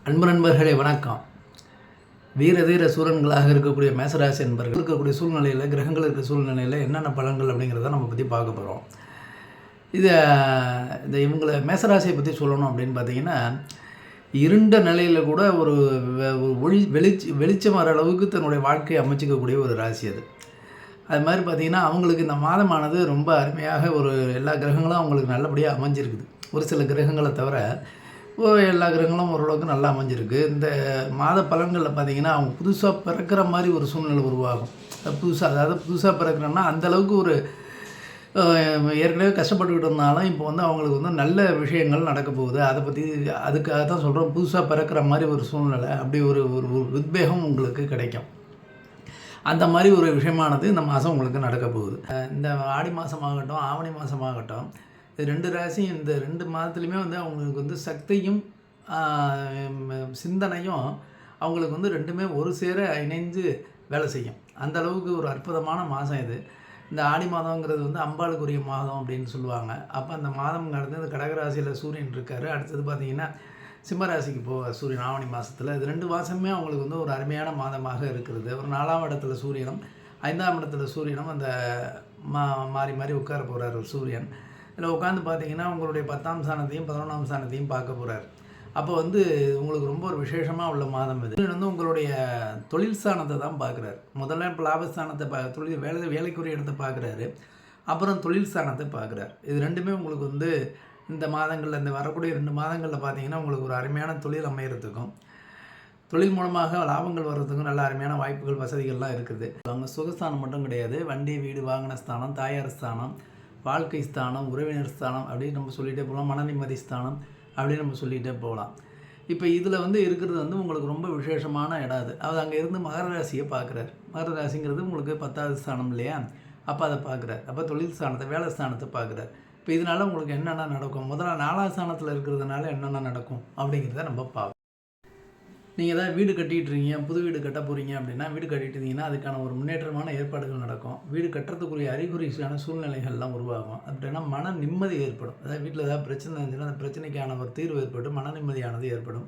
அன்பு நண்பர்களே வணக்கம். வீர தீர சூரன்களாக இருக்கக்கூடிய மேசராசி என்பர்கள் இருக்கக்கூடிய சூழ்நிலையில், கிரகங்கள் இருக்கிற சூழ்நிலையில் என்னென்ன பலன்கள் அப்படிங்கிறத நம்ம பற்றி பார்க்க போகிறோம். இவங்களை மேசராசியை பற்றி சொல்லணும் அப்படின்னு பார்த்தீங்கன்னா, இருண்ட நிலையில் கூட ஒரு வெளிச்சம் வர அளவுக்கு தன்னுடைய வாழ்க்கையை அமைச்சிக்கக்கூடிய ஒரு ராசி அது. அது மாதிரி பார்த்திங்கன்னா, அவங்களுக்கு இந்த மாதமானது ரொம்ப அருமையாக எல்லா கிரகங்களும் அவங்களுக்கு நல்லபடியாக அமைஞ்சிருக்குது. ஒரு சில கிரகங்களை தவிர எல்லா கிரகங்களும் ஓரளவுக்கு நல்லா அமைஞ்சிருக்கு. இந்த மாத பலன்களில் பார்த்திங்கன்னா, அவங்க புதுசாக பிறக்கிற மாதிரி ஒரு சூழ்நிலை உருவாகும். புதுசாக பிறக்கிறோன்னா அந்தளவுக்கு ஏற்கனவே கஷ்டப்பட்டுக்கிட்டு இருந்தாலும் இப்போ அவங்களுக்கு நல்ல விஷயங்கள் நடக்க போகுது. அதுக்காக தான் சொல்கிறோம், புதுசாக பிறக்கிற மாதிரி ஒரு சூழ்நிலை, அப்படி ஒரு உத்வேகம் உங்களுக்கு கிடைக்கும். அந்த மாதிரி ஒரு விஷயமானது இந்த மாதம் உங்களுக்கு நடக்க போகுது. இந்த ஆடி மாதமாகட்டும், ஆவணி மாதமாகட்டும், இது 2 ராசியும் இந்த 2 மாதத்துலையுமே அவங்களுக்கு சக்தியும் சிந்தனையும் அவங்களுக்கு 2மே ஒரு சேர இணைந்து வேலை செய்யும். அந்த அளவுக்கு ஒரு அற்புதமான மாதம் இது. இந்த ஆடி மாதங்கிறது அம்பாளுக்குரிய மாதம் அப்படின்னு சொல்லுவாங்க. அப்போ அந்த மாதம் கடந்து இந்த கடகராசியில் சூரியன் இருக்கார். அடுத்தது பார்த்திங்கன்னா சிம்மராசிக்கு போவார் சூரியன் ஆவணி மாதத்தில். இது 2 மாதமே அவங்களுக்கு ஒரு அருமையான மாதமாக இருக்கிறது. ஒரு 4ஆம் இடத்துல சூரியனும் 5ஆம் இடத்துல சூரியனும் அந்த மாறி மாறி உட்கார போகிறார் ஒரு சூரியன். இதில் உட்காந்து பார்த்தீங்கன்னா உங்களுடைய 10ஆம் ஸ்தானத்தையும் 11ஆம் ஸ்தானத்தையும் பார்க்க போகிறார். அப்போ உங்களுக்கு ரொம்ப ஒரு விசேஷமாக உள்ள மாதம் இது. உங்களுடைய தொழில் ஸ்தானத்தை தான் பார்க்குறாரு. முதல்ல இப்போ லாபஸ்தானத்தை தொழில் வேலைக்குரிய இடத்தை பார்க்குறாரு. அப்புறம் தொழில் ஸ்தானத்தை பார்க்குறாரு. இது 2மே உங்களுக்கு இந்த மாதங்களில், இந்த வரக்கூடிய 2 மாதங்களில் பார்த்தீங்கன்னா உங்களுக்கு ஒரு அருமையான தொழில் அமைகிறதுக்கும், தொழில் மூலமாக லாபங்கள் வர்றதுக்கும் நல்ல அருமையான வாய்ப்புகள், வசதிகள்லாம் இருக்குது. அவங்க சுகஸ்தானம் மட்டும் கிடையாது, வண்டி வீடு வாகன ஸ்தானம், தாயார் ஸ்தானம், வாழ்க்கை ஸ்தானம், உறவினர் ஸ்தானம் அப்படின்னு நம்ம சொல்லிகிட்டே போகலாம். மன நிம்மதி ஸ்தானம் அப்படின்னு நம்ம சொல்லிகிட்டே போகலாம். இப்போ இதில் இருக்கிறது உங்களுக்கு ரொம்ப விசேஷமான இடம் அது. அங்கே இருந்து மகர ராசியை பார்க்குறாரு. மகர ராசிங்கிறது உங்களுக்கு 10ஆவது ஸ்தானம் இல்லையா? அப்போ அதை பார்க்குறாரு. அப்போ தொழில் ஸ்தானத்தை, வேலை ஸ்தானத்தை பார்க்குறாரு. இப்போ இதனால் உங்களுக்கு என்னென்ன நடக்கும், முதல்ல 4ஆவது ஸ்தானத்தில் இருக்கிறதுனால என்னென்ன நடக்கும் அப்படிங்கிறத நம்ம பார்ப்போம். நீங்கள் ஏதாவது வீடு கட்டிகிட்டு இருக்கீங்க, புது வீடு கட்ட போகிறீங்க அப்படின்னா, வீடு கட்டிட்டு இருந்தீங்கன்னா அதுக்கான ஒரு முன்னேற்றமான ஏற்பாடுகள் நடக்கும். வீடு கட்டுறதுக்குரிய அறிகுறியான சூழ்நிலைகள்லாம் உருவாகும். அப்படின்னா மன நிம்மதி ஏற்படும். அதாவது வீட்டில் ஏதாவது பிரச்சனை இருந்துச்சுன்னா அந்த பிரச்சனைக்கான ஒரு தீர்வு ஏற்பட்டு மன நிம்மதியானது ஏற்படும்.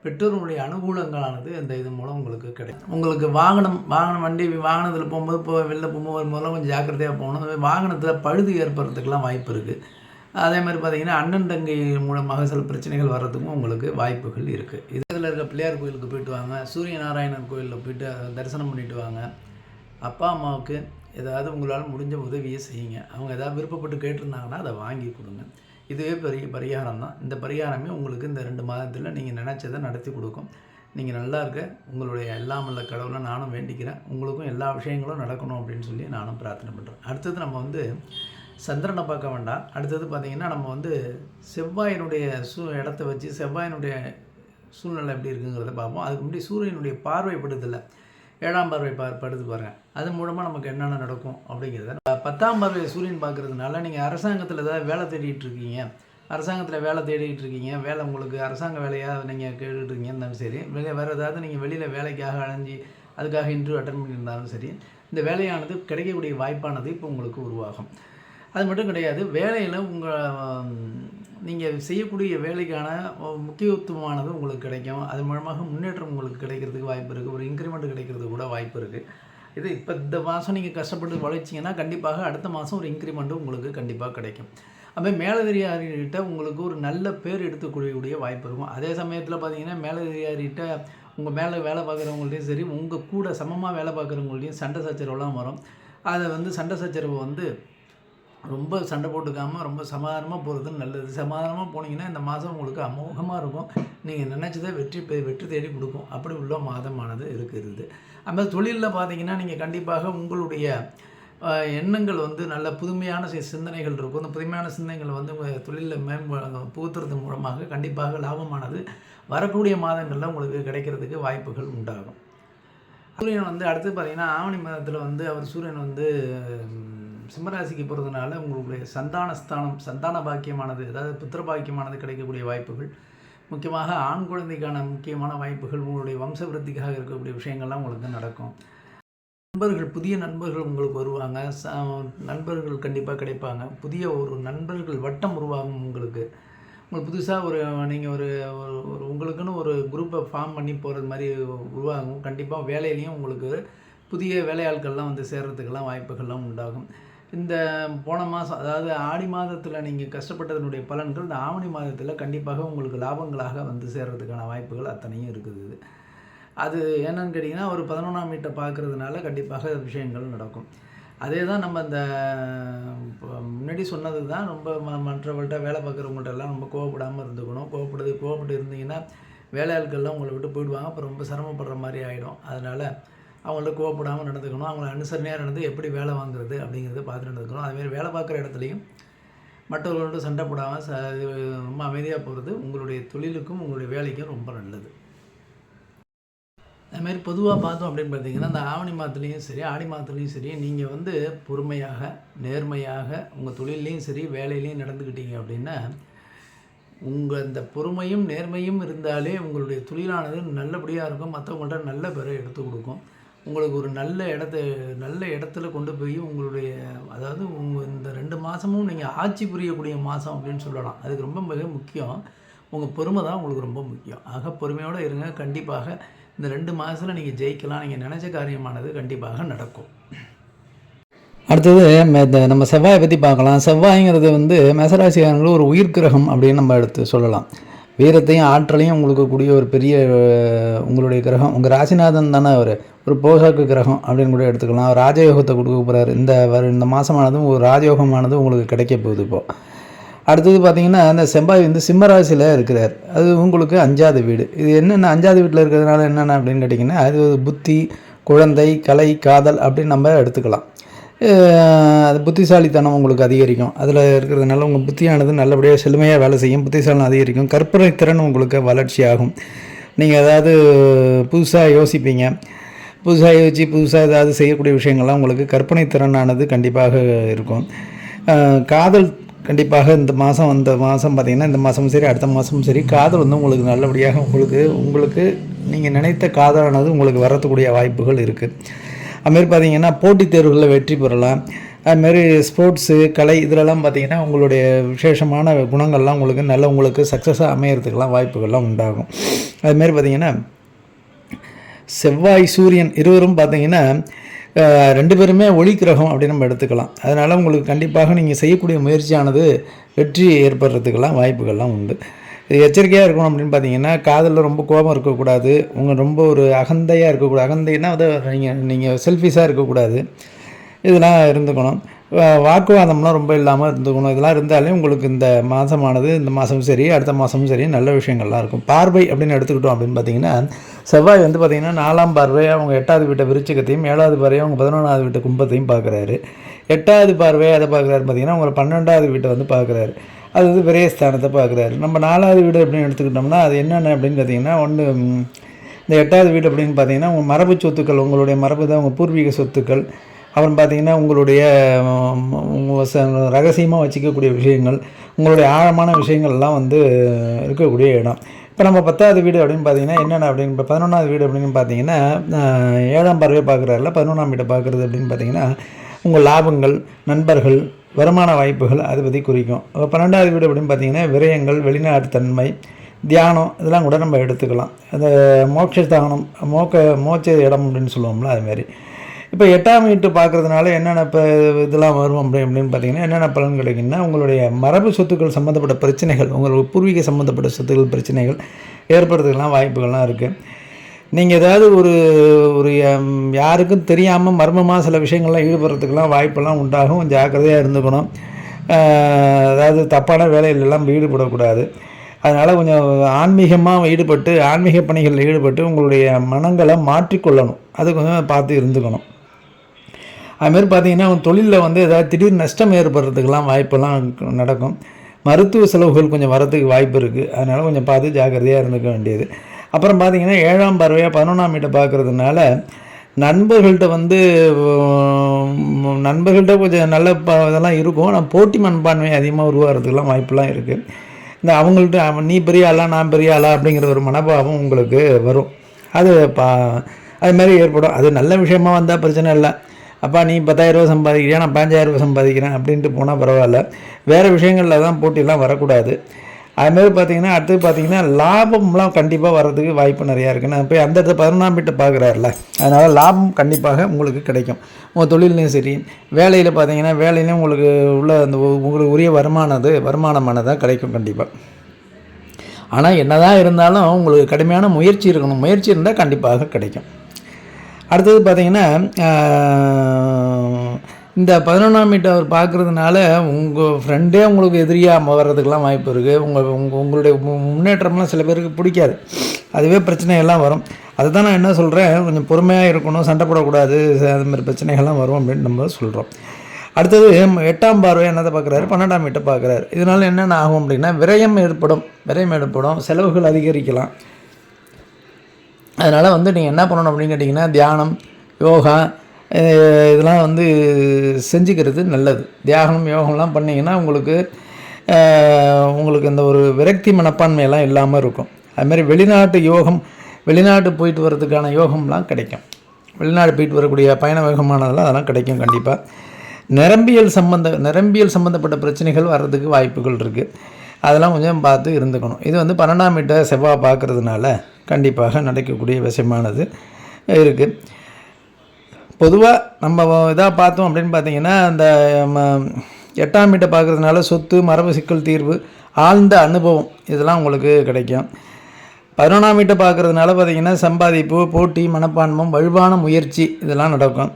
பெற்றோர்களுடைய அனுகூலங்களானது இந்த இது மூலம் உங்களுக்கு கிடைக்கும். உங்களுக்கு வாகனம் வாகனத்தில் போகும்போது வெளில போகும்போது முதல்ல கொஞ்சம் ஜாக்கிரதையாக போகணும். வாகனத்தில் பழுது ஏற்படுறதுக்கெலாம் வாய்ப்பு இருக்குது. அதே மாதிரி பார்த்திங்கன்னா அண்ணன் தங்கை மூலமாக சில பிரச்சனைகள் வர்றதுக்கும் உங்களுக்கு வாய்ப்புகள் இருக்குது. இதில் இருக்க பிள்ளையார் கோயிலுக்கு போயிட்டு வாங்க, சூரிய நாராயணன் கோயிலில் போயிட்டு தரிசனம் பண்ணிட்டு வாங்க. அப்பா அம்மாவுக்கு ஏதாவது உங்களால் முடிஞ்ச உதவியை செய்யுங்க. அவங்க ஏதாவது விருப்பப்பட்டு கேட்டிருந்தாங்கன்னா அதை வாங்கி கொடுங்க. இதுவே பெரிய பரிகாரம் தான். இந்த பரிகாரமே உங்களுக்கு இந்த 2 மாதத்தில் நீங்கள் நினச்சதை நடத்தி கொடுக்கும். நீங்கள் நல்லா இருக்க உங்களுடைய எல்லாம் உள்ள கடவுளை நானும் வேண்டிக்கிறேன். உங்களுக்கும் எல்லா விஷயங்களும் நடக்கணும் அப்படின்னு சொல்லி நானும் பிரார்த்தனை பண்ணுறேன். அடுத்தது நம்ம சந்திரனை பார்க்க வேண்டாம். அடுத்தது பார்த்திங்கன்னா நம்ம செவ்வாயினுடைய இடத்த வச்சு செவ்வாயினுடைய சூழ்நிலை எப்படி இருக்குங்கிறத பார்ப்போம். அதுக்கு முன்னாடி சூரியனுடைய பார்வைப்படுதில்லை, 7ஆம் பார்வை படுத்து பாருங்கள். அது மூலமாக நமக்கு என்னென்ன நடக்கும் அப்படிங்கிறத. 10ஆம் பார்வை சூரியன் பார்க்குறதுனால நீங்கள் அரசாங்கத்தில் ஏதாவது வேலை தேடிட்டு இருக்கீங்க, வேலை உங்களுக்கு அரசாங்க வேலையாக நீங்கள் கேட்டுட்ருக்கீங்க இருந்தாலும் சரி, வேறு ஏதாவது நீங்கள் வெளியில் வேலைக்காக அலைஞ்சி அதுக்காக இன்டர்வியூ அட்டன் பண்ணியிருந்தாலும் சரி, இந்த வேலையானது கிடைக்கக்கூடிய வாய்ப்பானது இப்போ உங்களுக்கு உருவாகும். அது மட்டும் கிடையாது, வேலையில் நீங்கள் செய்யக்கூடிய வேலைக்கான முக்கியத்துவமானது உங்களுக்கு கிடைக்கும். அது மூலமாக முன்னேற்றம் உங்களுக்கு கிடைக்கிறதுக்கு வாய்ப்பு இருக்குது. ஒரு இன்க்ரிமெண்ட் கிடைக்கிறதுக்கு கூட வாய்ப்பு இருக்குது. இப்போ இந்த மாதம் நீங்கள் கஷ்டப்பட்டு உழைச்சிங்கன்னா கண்டிப்பாக அடுத்த மாதம் ஒரு இன்க்ரிமெண்ட்டு உங்களுக்கு கண்டிப்பாக கிடைக்கும். அப்போ மேலதிகாரிகிட்ட உங்களுக்கு ஒரு நல்ல பேர் எடுத்துக்கூடிய வாய்ப்பு இருக்கும். அதே சமயத்தில் பார்த்தீங்கன்னா மேலதிகாரிகிட்ட உங்கள் மேலே வேலை பார்க்குறவங்கள்டையும் சரி, உங்கள் கூட சமமாக வேலை பார்க்குறவங்கள்டையும் சண்டை சச்சரவுலாம் வரும். அதை சண்டை சச்சரவு ரொம்ப சண்டை போட்டுக்காமல் ரொம்ப சமாதானமாக போகிறது நல்லது. சமாதானமாக போனீங்கன்னா இந்த மாதம் உங்களுக்கு அமோகமாக இருக்கும். நீங்கள் நினச்சதை வெற்றி தேடி கொடுக்கும். அப்படி உள்ள மாதமானது இருக்கிறது. அந்த தொழிலில் பார்த்தீங்கன்னா நீங்கள் கண்டிப்பாக உங்களுடைய எண்ணங்கள் நல்ல புதுமையான சிந்தனைகள் இருக்கும். அந்த புதுமையான சிந்தனைகள் உங்கள் தொழிலில் புகுத்துறது மூலமாக கண்டிப்பாக லாபமானது வரக்கூடிய மாதங்களில் உங்களுக்கு கிடைக்கிறதுக்கு வாய்ப்புகள் உண்டாகும். சூரியன் அடுத்து பார்த்திங்கன்னா ஆவணி மாதத்தில் அவர் சூரியன் சிம்மராசிக்கு போகிறதுனால உங்களுடைய சந்தான பாக்கியமானது, அதாவது புத்திர பாக்கியமானது கிடைக்கக்கூடிய வாய்ப்புகள், முக்கியமாக ஆண் குழந்தைக்கான முக்கியமான வாய்ப்புகள், உங்களுடைய வம்ச விருத்திக்காக இருக்கக்கூடிய விஷயங்கள்லாம் உங்களுக்கு நடக்கும். புதிய நண்பர்கள் உங்களுக்கு வருவாங்க. நண்பர்கள் கண்டிப்பாக கிடைப்பாங்க. புதிய ஒரு நண்பர்கள் வட்டம் உருவாகும் உங்களுக்கு. உங்களுக்கு புதுசாக நீங்கள் ஒரு ஒரு ஒரு உங்களுக்குன்னு ஒரு குரூப்பை ஃபார்ம் பண்ணி போகிறது மாதிரி உருவாகும். கண்டிப்பாக வேலையிலையும் உங்களுக்கு புதிய வேலையாட்கள்லாம் வந்து சேர்கிறதுக்கெல்லாம் வாய்ப்புகள்லாம் உண்டாகும். இந்த போன மாதம், அதாவது ஆடி மாதத்தில் நீங்கள் கஷ்டப்பட்டதனுடைய பலன்கள் இந்த ஆவணி மாதத்தில் கண்டிப்பாக உங்களுக்கு லாபங்களாக வந்து சேர்கிறதுக்கான வாய்ப்புகள் அத்தனையும் இருக்குது. அது என்னன்னு கேட்டிங்கன்னா, ஒரு 11ஆம் வீட்டை பார்க்குறதுனால கண்டிப்பாக விஷயங்கள் நடக்கும். அதே தான் நம்ம இந்த முன்னாடி சொன்னது தான். ரொம்ப மற்றவங்கள்ட்ட வேலை பார்க்குறவங்கள்ட்ட எல்லாம் ரொம்ப கோவப்படாமல் இருந்துக்கணும். கோவப்பட்டு இருந்தீங்கன்னா வேலையாட்கள்லாம் உங்களை விட்டு போயிடுவாங்க. அப்புறம் ரொம்ப சிரமப்படுற மாதிரி ஆகிடும். அதனால் அவங்கள்ட்ட கோவப்படாமல் நடந்துக்கணும். அவங்கள அனுசரணையாக நடந்து எப்படி வேலை வாங்குறது அப்படிங்கிறத பார்த்து நடந்துக்கணும். அதுமாரி வேலை பார்க்குற இடத்துலையும் மற்றவர்களோட சண்டை போடாமல் ரொம்ப அமைதியாக போகிறது உங்களுடைய தொழிலுக்கும் உங்களுடைய வேலைக்கும் ரொம்ப நல்லது. அதுமாரி பொதுவாக பார்த்தோம் அப்படின்னு பார்த்தீங்கன்னா, இந்த ஆவணி மாதத்துலேயும் சரி, ஆடி மாதத்துலேயும் சரி, நீங்கள் வந்து பொறுமையாக, நேர்மையாக உங்கள் தொழிலையும் சரி, வேலையிலையும் நடந்துக்கிட்டீங்க அப்படின்னா, உங்கள் இந்த பொறுமையும் நேர்மையும் இருந்தாலே உங்களுடைய தொழிலானது நல்லபடியாக இருக்கும். மற்றவங்கள்ட்ட நல்ல பேரை எடுத்து கொடுக்கும். உங்களுக்கு ஒரு நல்ல இடத்துல கொண்டு போய் உங்களுடைய, அதாவது இந்த 2 மாதமும் நீங்கள் ஆட்சி புரியக்கூடிய மாதம் அப்படின்னு சொல்லலாம். அதுக்கு ரொம்ப மிக முக்கியம் உங்கள் பொறுமை தான் உங்களுக்கு ரொம்ப முக்கியம். ஆக பொறுமையோடு இருங்க. கண்டிப்பாக இந்த 2 மாதத்தில் நீங்கள் ஜெயிக்கலாம். நீங்கள் நினச்ச காரியமானது கண்டிப்பாக நடக்கும். அடுத்தது நம்ம செவ்வாயை பற்றி பார்க்கலாம். செவ்வாய்ங்கிறது வந்து மேசராசிக்காரங்களுக்கு ஒரு உயிர் கிரகம் அப்படின்னு நம்ம எடுத்து சொல்லலாம். வீரத்தையும் ஆற்றலையும் உங்களுக்கு கூடிய ஒரு பெரிய உங்களுடைய கிரகம். உங்கள் ராசிநாதன் தானே ஒரு போசாக்கு கிரகம் அப்படின்னு கூட எடுத்துக்கலாம். ராஜயோகத்தை கொடுக்க போகிறாரு. இந்த மாதமானதும் ஒரு ராஜயோகமானது உங்களுக்கு கிடைக்க போகுது இப்போது. அடுத்தது பார்த்திங்கன்னா, அந்த செவ்வாய் வந்து சிம்மராசியில் இருக்கிறார். அது உங்களுக்கு 5வது வீடு. இது என்னென்ன 5வது வீட்டில் இருக்கிறதுனால என்னென்ன அப்படின்னு கேட்டிங்கன்னா, அது புத்தி, குழந்தை, கலை, காதல் அப்படின்னு நம்ம எடுத்துக்கலாம். அது புத்திசாலித்தனம் உங்களுக்கு அதிகரிக்கும். அதில் இருக்கிறதுனால உங்கள் புத்தியானது நல்லபடியாக செழுமையாக வேலை செய்யும். புத்திசாலித்தனம் அதிகரிக்கும். கற்பனை திறன் உங்களுக்கு வளர்ச்சியாகும். நீங்கள் ஏதாவது புதுசாக யோசிப்பீங்க. புதுசாக யோசித்து புதுசாக ஏதாவது செய்யக்கூடிய விஷயங்கள்லாம் உங்களுக்கு கற்பனை திறனானது கண்டிப்பாக இருக்கும். காதல் கண்டிப்பாக இந்த மாதம் பார்த்திங்கன்னா, இந்த மாதமும் சரி அடுத்த மாதமும் சரி, காதல் வந்து உங்களுக்கு நல்லபடியாக உங்களுக்கு நீங்கள் நினைத்த காதலானது உங்களுக்கு வரக்கூடிய வாய்ப்புகள் இருக்குது. அதுமாரி பார்த்திங்கன்னா, போட்டித் தேர்வுகளில் வெற்றி பெறலாம். அதுமாரி ஸ்போர்ட்ஸு, கலை இதிலெல்லாம் பார்த்திங்கன்னா உங்களுடைய விசேஷமான குணங்கள்லாம் உங்களுக்கு சக்ஸஸாக அமையறதுக்கெல்லாம் வாய்ப்புகள்லாம் உண்டாகும். அதுமாரி பார்த்திங்கன்னா, செவ்வாய் சூரியன் இருவரும் பார்த்திங்கன்னா 2 பேருமே ஒளி கிரகம் அப்படின்னு நம்ம எடுத்துக்கலாம். அதனால் உங்களுக்கு கண்டிப்பாக நீங்கள் செய்யக்கூடிய முயற்சியானது வெற்றி ஏற்படுறதுக்கெல்லாம் வாய்ப்புகள்லாம் உண்டு. எச்சரிக்கையாக இருக்கணும் அப்படின்னு பார்த்தீங்கன்னா, காதலில் ரொம்ப கோபம் இருக்கக்கூடாது. ரொம்ப ஒரு அகந்தையாக இருக்கக்கூடாது. அகந்தைன்னா வந்து நீங்கள் செல்ஃபிஷாக இருக்கக்கூடாது. இதெல்லாம் இருந்துக்கணும். வாக்குவாதம்லாம் ரொம்ப இல்லாமல் இருந்துக்கணும். இதெல்லாம் இருந்தாலே உங்களுக்கு இந்த மாதமும் சரி அடுத்த மாதமும் சரி நல்ல விஷயங்கள்லாம் இருக்கும். பார்வை அப்படின்னு எடுத்துக்கிட்டோம் அப்படின்னு பார்த்தீங்கன்னா, செவ்வாய் வந்து பார்த்திங்கன்னா 4ஆம் பார்வையாக அவங்க 8வது வீட்டை விருச்சிகத்தையும், 7வது பார்வையாக அவங்க 11வது வீட்டை கும்பத்தையும் பார்க்குறாரு. 8வது பார்வையாக அதை பார்க்குறாரு பார்த்திங்கன்னா உங்களை 12வது வீட்டை வந்து பார்க்குறாரு. அது வந்து விரயஸ்தானத்தை பார்க்குறாரு. நம்ம 4வது வீடு அப்படின்னு எடுத்துக்கிட்டோம்னா அது என்னென்ன அப்படின்னு பார்த்திங்கன்னா, இந்த 8வது வீடு அப்படின்னு பார்த்திங்கன்னா உங்கள் மரபு சொத்துக்கள், உங்களுடைய மரபு தான் உங்கள் பூர்வீக சொத்துக்கள். அப்புறம் பார்த்திங்கன்னா உங்களுடைய ரகசியமாக வச்சுக்கக்கூடிய விஷயங்கள், உங்களுடைய ஆழமான விஷயங்கள்லாம் வந்து இருக்கக்கூடிய இடம். இப்போ நம்ம 10வது வீடு அப்படின்னு பார்த்திங்கன்னா என்னென்ன அப்படின்னு, இப்போ 11வது வீடு அப்படின்னு பார்த்திங்கன்னா 7ஆம் பார்வையை பார்க்குறாருல, 11ஆம் வீட்டை பார்க்குறது அப்படின்னு பார்த்திங்கன்னா உங்கள் லாபங்கள், நண்பர்கள், வருமான வாய்ப்புகள் அதை பற்றி குறிக்கும். 12வது வீடு அப்படின்னு பார்த்திங்கன்னா விரயங்கள், வெளிநாட்டு தன்மை, தியானம் இதெல்லாம் கூட நம்ம எடுத்துக்கலாம். அந்த மோட்சஸ்தானம், மோட்ச இடம் அப்படின்னு சொல்லுவோம்ல அதுமாரி. இப்போ 8ஆம் வீட்டு பார்க்குறதுனால என்னென்ன இப்போ இதெல்லாம் வரும் அப்படின்னு பார்த்திங்கன்னா என்னென்ன பலன் கிடைக்குன்னா, உங்களுடைய மரபு சொத்துக்கள் சம்மந்தப்பட்ட பிரச்சனைகள், உங்களுடைய பூர்வீக சம்மந்தப்பட்ட சொத்துக்கள் பிரச்சனைகள் ஏற்படுறதுக்கெல்லாம் வாய்ப்புகள்லாம் இருக்குது. நீங்கள் ஏதாவது ஒரு யாருக்கும் தெரியாமல் மர்மமாக சில விஷயங்கள்லாம் ஈடுபடுறதுக்கெல்லாம் வாய்ப்பெல்லாம் உண்டாகும். கொஞ்சம் ஜாக்கிரதையாக இருந்துக்கணும். அதாவது தப்பான வேலையிலெல்லாம் ஈடுபடக்கூடாது. அதனால் கொஞ்சம் ஆன்மீகமாக ஈடுபட்டு, ஆன்மீக பணிகளில் ஈடுபட்டு உங்களுடைய மனங்களை மாற்றிக்கொள்ளணும். அது கொஞ்சம் பார்த்து இருந்துக்கணும். அதுமாரி பார்த்திங்கன்னா தொழிலில் வந்து ஏதாவது திடீர் நஷ்டம் ஏற்படுறதுக்கெல்லாம் வாய்ப்பெல்லாம் நடக்கும். மருத்துவ செலவுகள் கொஞ்சம் வரத்துக்கு வாய்ப்பு இருக்குது. அதனால் கொஞ்சம் பார்த்து ஜாக்கிரதையாக இருந்துக்க வேண்டியது. அப்புறம் பார்த்திங்கன்னா 7ஆம் பார்வையாக 11ஆம் வீட்டை பார்க்குறதுனால நண்பர்கள்ட்ட கொஞ்சம் நல்ல இதெல்லாம் இருக்கும். ஆனால் போட்டி மனப்பான்மை அதிகமாக உருவாகிறதுக்கெல்லாம் வாய்ப்பெல்லாம் இருக்குது. இந்த அவங்கள்ட்ட நீ பெரிய ஆளா நான் பெரிய ஆளா அப்படிங்கிற ஒரு மனோபாவம் உங்களுக்கு வரும். அதுமாரி ஏற்படும். அது நல்ல விஷயமா வந்தால் பிரச்சனை இல்லை. அப்பா நீ 10,000 ரூபா சம்பாதிக்கிறியா, நான் 15,000 ரூபா சம்பாதிக்கிறேன் அப்படின்ட்டு போனால் பரவாயில்ல. வேறு விஷயங்களில் தான் போட்டிலாம் வரக்கூடாது. அதுமாரி பார்த்தீங்கன்னா அடுத்தது பார்த்தீங்கன்னா லாபம்லாம் கண்டிப்பாக வர்றதுக்கு வாய்ப்பு நிறையா இருக்குது. நான் போய் அந்த இடத்துல 11ஆம் வீட்டை பார்க்குறாருல, அதனால் லாபம் கண்டிப்பாக உங்களுக்கு கிடைக்கும். உங்கள் தொழிலையும் சரி, வேலையில் பார்த்தீங்கன்னா வேலையிலையும் உங்களுக்கு உள்ள அந்த உங்களுக்கு உரிய வருமானமானதாக கிடைக்கும் கண்டிப்பாக. ஆனால் என்னதான் இருந்தாலும் உங்களுக்கு கடுமையான முயற்சி இருக்கணும். முயற்சி இருந்தால் கண்டிப்பாக கிடைக்கும். அடுத்தது பார்த்தீங்கன்னா இந்த 11ஆம் வீட்டை அவர் பார்க்குறதுனால உங்கள் ஃப்ரெண்டே உங்களுக்கு எதிரியாக வர்றதுக்கெலாம் வாய்ப்பு இருக்குது. உங்களுடைய முன்னேற்றம்லாம் சில பேருக்கு பிடிக்காது. அதுவே பிரச்சனைகள்லாம் வரும். அதுதான் நான் என்ன சொல்கிறேன், கொஞ்சம் பொறுமையாக இருக்கணும், சண்டை போடக்கூடாது, அதுமாதிரி பிரச்சனைகள்லாம் வரும் அப்படின்னு நம்ம சொல்கிறோம். அடுத்தது 8ஆம் பார்வை என்னதை பார்க்குறாரு, 12ஆம் வீட்டை பார்க்குறாரு. இதனால் என்னென்ன ஆகும் அப்படின்னா விரயம் ஏற்படும், செலவுகள் அதிகரிக்கலாம். அதனால் வந்து நீங்கள் என்ன பண்ணணும் அப்படின்னு கேட்டிங்கன்னா தியானம், யோகா இதெல்லாம் வந்து செஞ்சுக்கிறது நல்லது. தியானம் யோகம்லாம் பண்ணிங்கன்னா உங்களுக்கு இந்த ஒரு விரக்தி மனப்பான்மையெல்லாம் இல்லாமல் இருக்கும். அதுமாதிரி வெளிநாட்டு போயிட்டு வர்றதுக்கான யோகம்லாம் கிடைக்கும். வெளிநாடு போயிட்டு வரக்கூடிய பயண வேகமானதெல்லாம் அதெல்லாம் கிடைக்கும் கண்டிப்பாக. நரம்பியல் சம்மந்தப்பட்ட பிரச்சனைகள் வர்றதுக்கு வாய்ப்புகள் இருக்குது. அதெல்லாம் கொஞ்சம் பார்த்து இருந்துக்கணும். இது வந்து 12ஆம் வீட்டை செவ்வாய் பார்க்குறதுனால கண்டிப்பாக நடக்கக்கூடிய விஷயமானது இருக்குது. பொதுவாக நம்ம இதாக பார்த்தோம் அப்படின்னு பார்த்தீங்கன்னா அந்த 8ஆம் வீட்டை பார்க்குறதுனால சொத்து, மரபு சிக்கல் தீர்வு, ஆழ்ந்த அனுபவம் இதெல்லாம் உங்களுக்கு கிடைக்கும். 11ஆம் வீட்டை பார்க்குறதுனால பார்த்திங்கன்னா சம்பாதிப்பு, போட்டி மனப்பான்மம், வலுவான முயற்சி இதெல்லாம் நடக்கும்.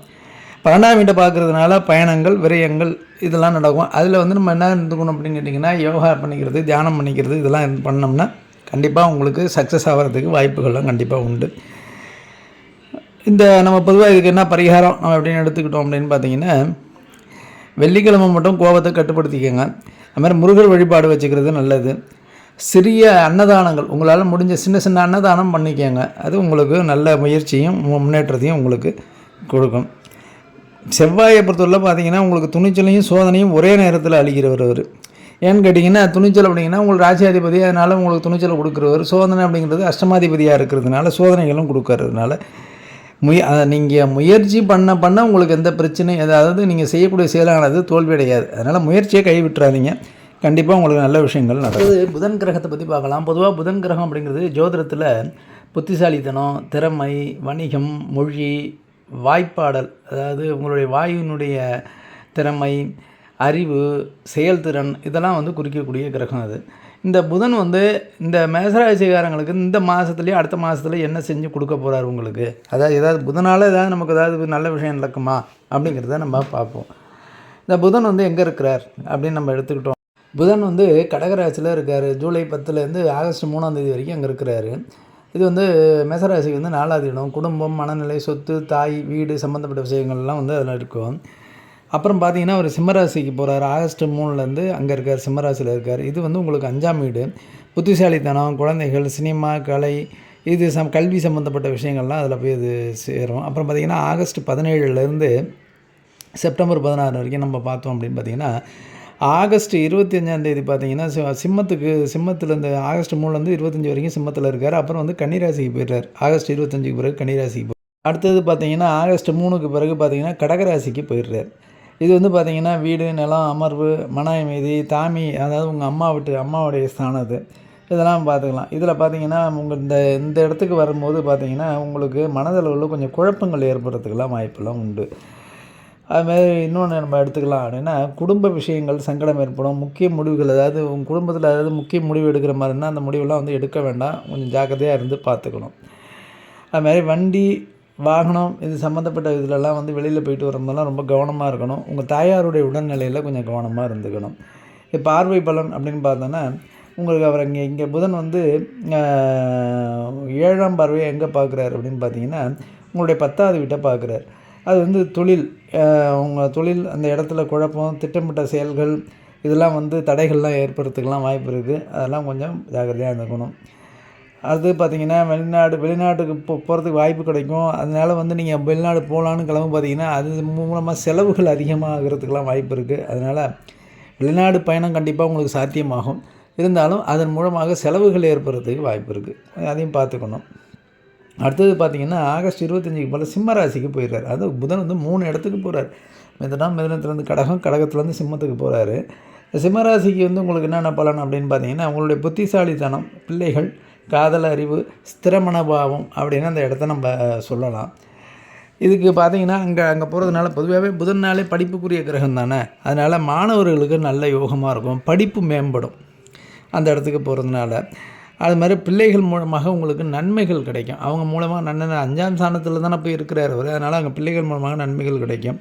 12ஆம் வீட்டை பார்க்குறதுனால பயணங்கள், விரயங்கள் இதெல்லாம் நடக்கும். அதில் வந்து நம்ம என்ன இருந்துக்கணும் அப்படின்னு கேட்டிங்கன்னா யோகா பண்ணிக்கிறது, தியானம் பண்ணிக்கிறது இதெல்லாம் பண்ணோம்னா கண்டிப்பாக உங்களுக்கு சக்ஸஸ் ஆகிறதுக்கு வாய்ப்புகள்லாம் கண்டிப்பாக உண்டு. இந்த நம்ம பொதுவாக இதுக்கு என்ன பரிகாரம் நம்ம எப்படின்னு எடுத்துக்கிட்டோம் அப்படின்னு பார்த்தீங்கன்னா வெள்ளிக்கிழமை மட்டும் கோபத்தை கட்டுப்படுத்திக்கோங்க. அதுமாதிரி முருகர் வழிபாடு வச்சுக்கிறது நல்லது. சிறிய அன்னதானங்கள் உங்களால் முடிஞ்ச சின்ன அன்னதானம் பண்ணிக்கோங்க. அது உங்களுக்கு நல்ல முயற்சியும் முன்னேற்றத்தையும் உங்களுக்கு கொடுக்கும். செவ்வாயை பொறுத்தவரை பார்த்தீங்கன்னா உங்களுக்கு துணிச்சலையும் சோதனையும் ஒரே நேரத்தில் அளிக்கிறவர் அவர். ஏன்னு கேட்டிங்கன்னா துணிச்சல் அப்படிங்கன்னா உங்களுக்கு ராசியாதிபதி, அதனால் உங்களுக்கு துணிச்சலை கொடுக்குறவர். சோதனை அப்படிங்கிறது அஷ்டமாதிபதியாக இருக்கிறதுனால சோதனைகளும் கொடுக்கறதுனால நீங்கள் முயற்சி பண்ண உங்களுக்கு எந்த பிரச்சனையும், அதாவது நீங்கள் செய்யக்கூடிய செயலானது தோல்வியடையாது. அதனால் முயற்சியை கைவிட்டுறாதீங்க, கண்டிப்பாக உங்களுக்கு நல்ல விஷயங்கள் நடக்குது. புதன் கிரகத்தை பற்றி பார்க்கலாம். பொதுவாக புதன் கிரகம் அப்படிங்கிறது ஜோதிடத்தில் புத்திசாலித்தனம், திறமை, வணிகம், மொழி, வாய்ப்பாடல், அதாவது உங்களுடைய வாயுவினுடைய திறமை, அறிவு, செயல்திறன் இதெல்லாம் வந்து குறிக்கக்கூடிய கிரகம் அது. இந்த புதன் வந்து இந்த மேசராசிக்காரங்களுக்கு இந்த மாதத்துலேயே அடுத்த மாதத்துல என்ன செஞ்சு கொடுக்க போகிறார் உங்களுக்கு, அதாவது ஏதாவது புதனால் ஏதாவது நமக்கு ஏதாவது நல்ல விஷயம் நடக்குமா அப்படிங்கிறத நம்ம பார்ப்போம். இந்த புதன் வந்து எங்கே இருக்கிறார் அப்படின்னு நம்ம எடுத்துக்கிட்டோம். புதன் வந்து கடகராசியில் இருக்கார். ஜூலை 10லேருந்து ஆகஸ்ட் 3ஆம் தேதி வரைக்கும் அங்கே இருக்கிறாரு. இது வந்து மேசராசிக்கு வந்து 4வது இடம். குடும்பம், மனநிலை, சொத்து, தாய், வீடு சம்மந்தப்பட்ட விஷயங்கள்லாம் வந்து அதில் இருக்கும். அப்புறம் பார்த்தீங்கன்னா அவர் சிம்மராசிக்கு போகிறார். ஆகஸ்ட் 3லேருந்து அங்கே இருக்கார், சிம்மராசியில் இருக்கார். இது வந்து உங்களுக்கு 5ஆம் வீடு. புத்திசாலித்தனம், குழந்தைகள், சினிமா, கலை இது கல்வி சம்மந்தப்பட்ட விஷயங்கள்லாம் அதில் போய் இது சேரும். அப்புறம் பார்த்திங்கன்னா ஆகஸ்ட் 17லேருந்து செப்டம்பர் 16 வரைக்கும் நம்ம பார்த்தோம் அப்படின்னு பார்த்திங்கன்னா ஆகஸ்ட் 25ஆம் தேதி பார்த்திங்கன்னா சிம்மத்துலேருந்து ஆகஸ்ட் 3லேருந்து 25 வரைக்கும் சிம்மத்தில் இருக்கார். அப்புறம் வந்து கன்னிராசிக்கு போயிடுறார். ஆகஸ்ட் 25க்கு பிறகு கன்னிராசிக்கு அடுத்தது பார்த்திங்கன்னா ஆகஸ்ட் 3க்கு பிறகு பார்த்திங்கன்னா கடகராசிக்கு போயிடுறார். இது வந்து பார்த்திங்கன்னா வீடு, நிலம், அமர்வு, மன அமைதி, தாமி, அதாவது உங்கள் அம்மாவுடைய ஸ்தானம் அது, இதெல்லாம் பார்த்துக்கலாம். இதில் பார்த்திங்கன்னா உங்கள் இந்த இடத்துக்கு வரும்போது பார்த்திங்கன்னா உங்களுக்கு மனதளவில் கொஞ்சம் குழப்பங்கள் ஏற்படுறதுக்கெல்லாம் வாய்ப்பெல்லாம் உண்டு. அதுமாதிரி இன்னொன்று நம்ம எடுத்துக்கலாம் அப்படின்னா குடும்ப விஷயங்கள் சங்கடம் ஏற்படும். முக்கிய முடிவுகள், அதாவது உங்கள் குடும்பத்தில் அதாவது முக்கிய முடிவு எடுக்கிற மாதிரினா அந்த முடிவெல்லாம் வந்து எடுக்க வேண்டாம், கொஞ்சம் ஜாக்கிரதையாக இருந்து பார்த்துக்கணும். அதுமாதிரி வண்டி, வாகனம் இது சம்மந்தப்பட்ட இதிலெல்லாம் வந்து வெளியில் போயிட்டு வரும்போதெல்லாம் ரொம்ப கவனமாக இருக்கணும். உங்கள் தாயாருடைய உடல்நிலையில் கொஞ்சம் கவனமாக இருந்துக்கணும். பார்வை பலன் அப்படின்னு பார்த்தோன்னா உங்களுக்கு அவர் இங்கே புதன் வந்து 7ஆம் பார்வையை எங்கே பார்க்குறாரு அப்படின்னு பார்த்தீங்கன்னா உங்களுடைய 10வது வீட்டை பார்க்குறாரு. அது வந்து தொழில், உங்கள் தொழில் அந்த இடத்துல குழப்பம், திட்டமிட்ட செயல்கள் இதெல்லாம் வந்து தடைகள்லாம் ஏற்படுறதுக்கெலாம் வாய்ப்பு இருக்குது. அதெல்லாம் கொஞ்சம் ஜாக்கிரதையாக இருந்துக்கணும். அடுத்து பார்த்திங்கன்னா வெளிநாட்டுக்கு போகிறதுக்கு வாய்ப்பு கிடைக்கும். அதனால் வந்து நீங்கள் வெளிநாடு போகலான்னு கிளம்பு பார்த்திங்கன்னா அது மூலமாக செலவுகள் அதிகமாகிறதுக்கெலாம் வாய்ப்பு இருக்குது. அதனால் வெளிநாடு பயணம் கண்டிப்பாக உங்களுக்கு சாத்தியமாகும். இருந்தாலும் அதன் மூலமாக செலவுகள் ஏற்படுறதுக்கு வாய்ப்பு இருக்குது, அதையும் பார்த்துக்கணும். அடுத்தது பார்த்திங்கன்னா ஆகஸ்ட் 25க்கு போல் சிம்ம ராசிக்கு போயிடுறாரு. அது புதன் வந்து 3 இடத்துக்கு போகிறார். மிதனத்துலேருந்து கடகத்துலேருந்து சிம்மத்துக்கு போகிறாரு. சிம்மராசிக்கு வந்து உங்களுக்கு என்னென்ன பலன் அப்படின்னு பார்த்தீங்கன்னா, உங்களுடைய புத்திசாலித்தனம், பிள்ளைகள், காதல் அறிவு, ஸ்திர மனோபாவம் அப்படின்னு அந்த இடத்த நம்ம சொல்லலாம். இதுக்கு பார்த்தீங்கன்னா, அங்கே போகிறதுனால பொதுவாகவே புதன்னாலே படிப்புக்குரிய கிரகம் தானே. அதனால் மாணவர்களுக்கு நல்ல யோகமாக இருக்கும். படிப்பு மேம்படும் அந்த இடத்துக்கு போகிறதுனால. அது மாதிரி பிள்ளைகள் மூலமாக உங்களுக்கு நன்மைகள் கிடைக்கும். அவங்க மூலமாக 5ஆம் ஸ்தானத்தில் தானே போய் இருக்கிறார் அவர். அதனால் அங்கே பிள்ளைகள் மூலமாக நன்மைகள் கிடைக்கும்.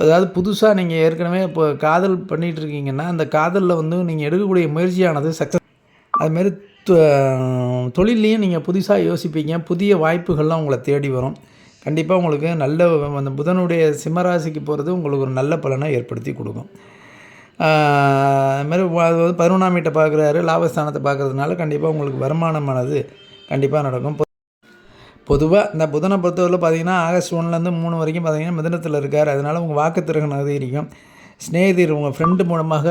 அதாவது புதுசாக நீங்கள் ஏற்கனவே இப்போ காதல் பண்ணிகிட்டு இருக்கீங்கன்னா, அந்த காதலில் வந்து நீங்கள் எடுக்கக்கூடிய முயற்சியானது சக்ஸஸ். அதுமாரி தொழில்லையும் நீங்கள் புதுசாக யோசிப்பீங்க. புதிய வாய்ப்புகள்லாம் உங்களை தேடி வரும். கண்டிப்பாக உங்களுக்கு நல்ல அந்த புதனுடைய சிம்மராசிக்கு போகிறது உங்களுக்கு ஒரு நல்ல பலனை ஏற்படுத்தி கொடுக்கும். அதுமாதிரி 11ஆம் வீட்டை பார்க்குறாரு, லாபஸ்தானத்தை பார்க்குறதுனால கண்டிப்பாக உங்களுக்கு வருமானமானது கண்டிப்பாக நடக்கும். பொதுவாக இந்த புதனை பொறுத்தவரையில் பார்த்தீங்கன்னா, ஆகஸ்ட் 1லேருந்து 3 வரைக்கும் பார்த்தீங்கன்னா மிதுனத்தில் இருக்கார். அதனால் உங்கள் வாக்குத்திறன் அதிகரிக்கும். ஸ்நேகிதர் உங்கள் ஃப்ரெண்டு மூலமாக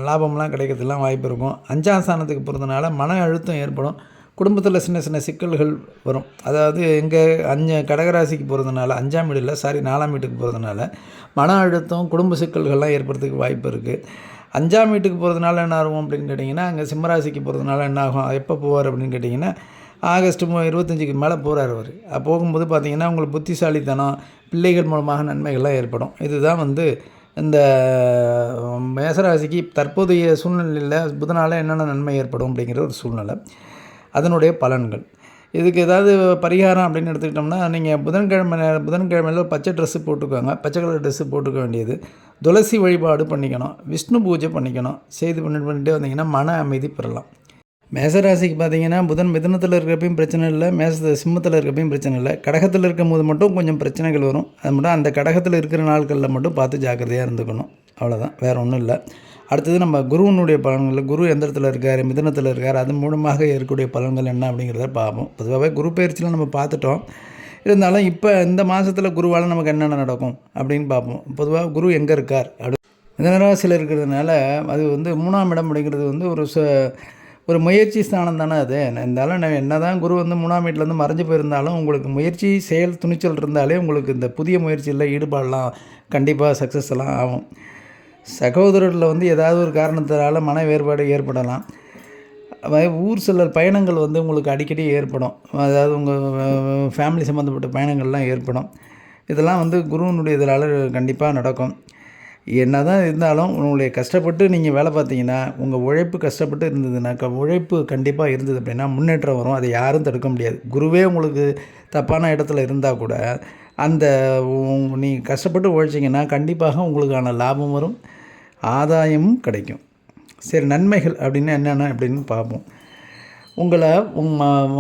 லாபம்லாம் கிடைக்கிறதுலாம் வாய்ப்பு இருக்கும். 5ஆம் ஸ்தானத்துக்கு போகிறதுனால மன அழுத்தம் ஏற்படும். குடும்பத்தில் சின்ன சின்ன சிக்கல்கள் வரும். அதாவது கடகராசிக்கு போகிறதுனால 5ஆம் வீடு இல்லை, 4ஆம் வீட்டுக்கு போகிறதுனால மன அழுத்தம், குடும்ப சிக்கல்கள்லாம் ஏற்படுறதுக்கு வாய்ப்பு இருக்குது. 5ஆம் வீட்டுக்கு போகிறதுனால என்ன ஆகும் அப்படின்னு கேட்டிங்கன்னா, அங்கே சிம்மராசிக்கு போகிறதுனால என்ன ஆகும், எப்போ போவார் அப்படின்னு கேட்டிங்கன்னா, ஆகஸ்ட் 25க்கு மேலே போகிறார் அவர். போகும்போது பார்த்திங்கன்னா உங்களுக்கு புத்திசாலித்தனம், பிள்ளைகள் மூலமாக நன்மைகள்லாம் ஏற்படும். இதுதான் வந்து இந்த மேசராசிக்கு தற்போதைய சூழ்நிலையில் புதனால் என்னென்ன நன்மை ஏற்படும் அப்படிங்கிற ஒரு சூழ்நிலை, அதனுடைய பலன்கள். இதுக்கு ஏதாவது பரிகாரம் அப்படின்னு எடுத்துக்கிட்டோம்னா, நீங்கள் புதன்கிழமையில் பச்சை ட்ரெஸ்ஸு போட்டுக்கோங்க. பச்சை கலர் ட்ரெஸ்ஸு போட்டுக்க வேண்டியது. துளசி வழிபாடு பண்ணிக்கணும். விஷ்ணு பூஜை பண்ணிக்கணும். பண்ணிகிட்டே வந்தீங்கன்னா மன அமைதி பெறலாம். மேசராசிக்கு பார்த்தீங்கன்னா, புதன் மிதுனத்தில் இருக்கிறப்பையும் பிரச்சனை இல்லை, சிம்மத்தில் இருக்கிறப்பையும் பிரச்சனை இல்லை. கடகத்தில் இருக்கும்போது மட்டும் கொஞ்சம் பிரச்சனைகள் வரும். அது மட்டும் அந்த கடகத்தில் இருக்கிற நாட்களில் மட்டும் பார்த்து ஜாக்கிரதையாக இருந்துக்கணும். அவ்வளோதான், வேறு ஒன்றும் இல்லை. அடுத்தது நம்ம குருவினுடைய பலன்கள். குரு எந்த இடத்துல இருக்கார், மிதுனத்தில் இருக்கார், அது மூலமாக இருக்கக்கூடிய பலன்கள் என்ன அப்படிங்கிறத பார்ப்போம். பொதுவாகவே குரு பயிற்சியில் நம்ம பார்த்துட்டோம். இருந்தாலும் இப்போ இந்த மாதத்தில் குருவால் நமக்கு என்னென்ன நடக்கும் அப்படின்னு பார்ப்போம். பொதுவாக குரு எங்கே இருக்கார் மிதுனராசியில் இருக்கிறதுனால அது வந்து 3ஆம் இடம் அப்படிங்கிறது வந்து ஒரு முயற்சி ஸ்தானம் தானே அது. இருந்தாலும் என்ன தான் குரு வந்து 3ஆம் வீட்டிலேருந்து மறைஞ்சு போயிருந்தாலும் உங்களுக்கு முயற்சி, செயல், துணிச்சல் இருந்தாலே உங்களுக்கு இந்த புதிய முயற்சியில் ஈடுபாடலாம் கண்டிப்பாக சக்ஸஸ் எல்லாம் ஆகும். சகோதரரில் வந்து ஏதாவது ஒரு காரணத்தினால மன வேறுபாடு ஏற்படலாம். ஊர் சில பயணங்கள் வந்து உங்களுக்கு அடிக்கடி ஏற்படும். அதாவது உங்கள் ஃபேமிலி சம்மந்தப்பட்ட பயணங்கள்லாம் ஏற்படும். இதெல்லாம் வந்து குருவினுடைய இதனால் கண்டிப்பாக நடக்கும். என்ன தான் இருந்தாலும் உங்களுடைய கஷ்டப்பட்டு நீங்கள் வேலை பார்த்தீங்கன்னா, உங்கள் உழைப்பு கஷ்டப்பட்டு இருந்ததுனாக்கா, உழைப்பு கண்டிப்பாக இருந்தது அப்படின்னா முன்னேற்றம் வரும். அதை யாரும் தடுக்க முடியாது. குருவே உங்களுக்கு தப்பான இடத்துல இருந்தால் கூட அந்த நீங்கள் கஷ்டப்பட்டு உழைச்சிங்கன்னா கண்டிப்பாக உங்களுக்கான லாபம் வரும், ஆதாயமும் கிடைக்கும். சரி, நன்மைகள் அப்படின்னா என்னென்ன அப்படின்னு பார்ப்போம். உங்களை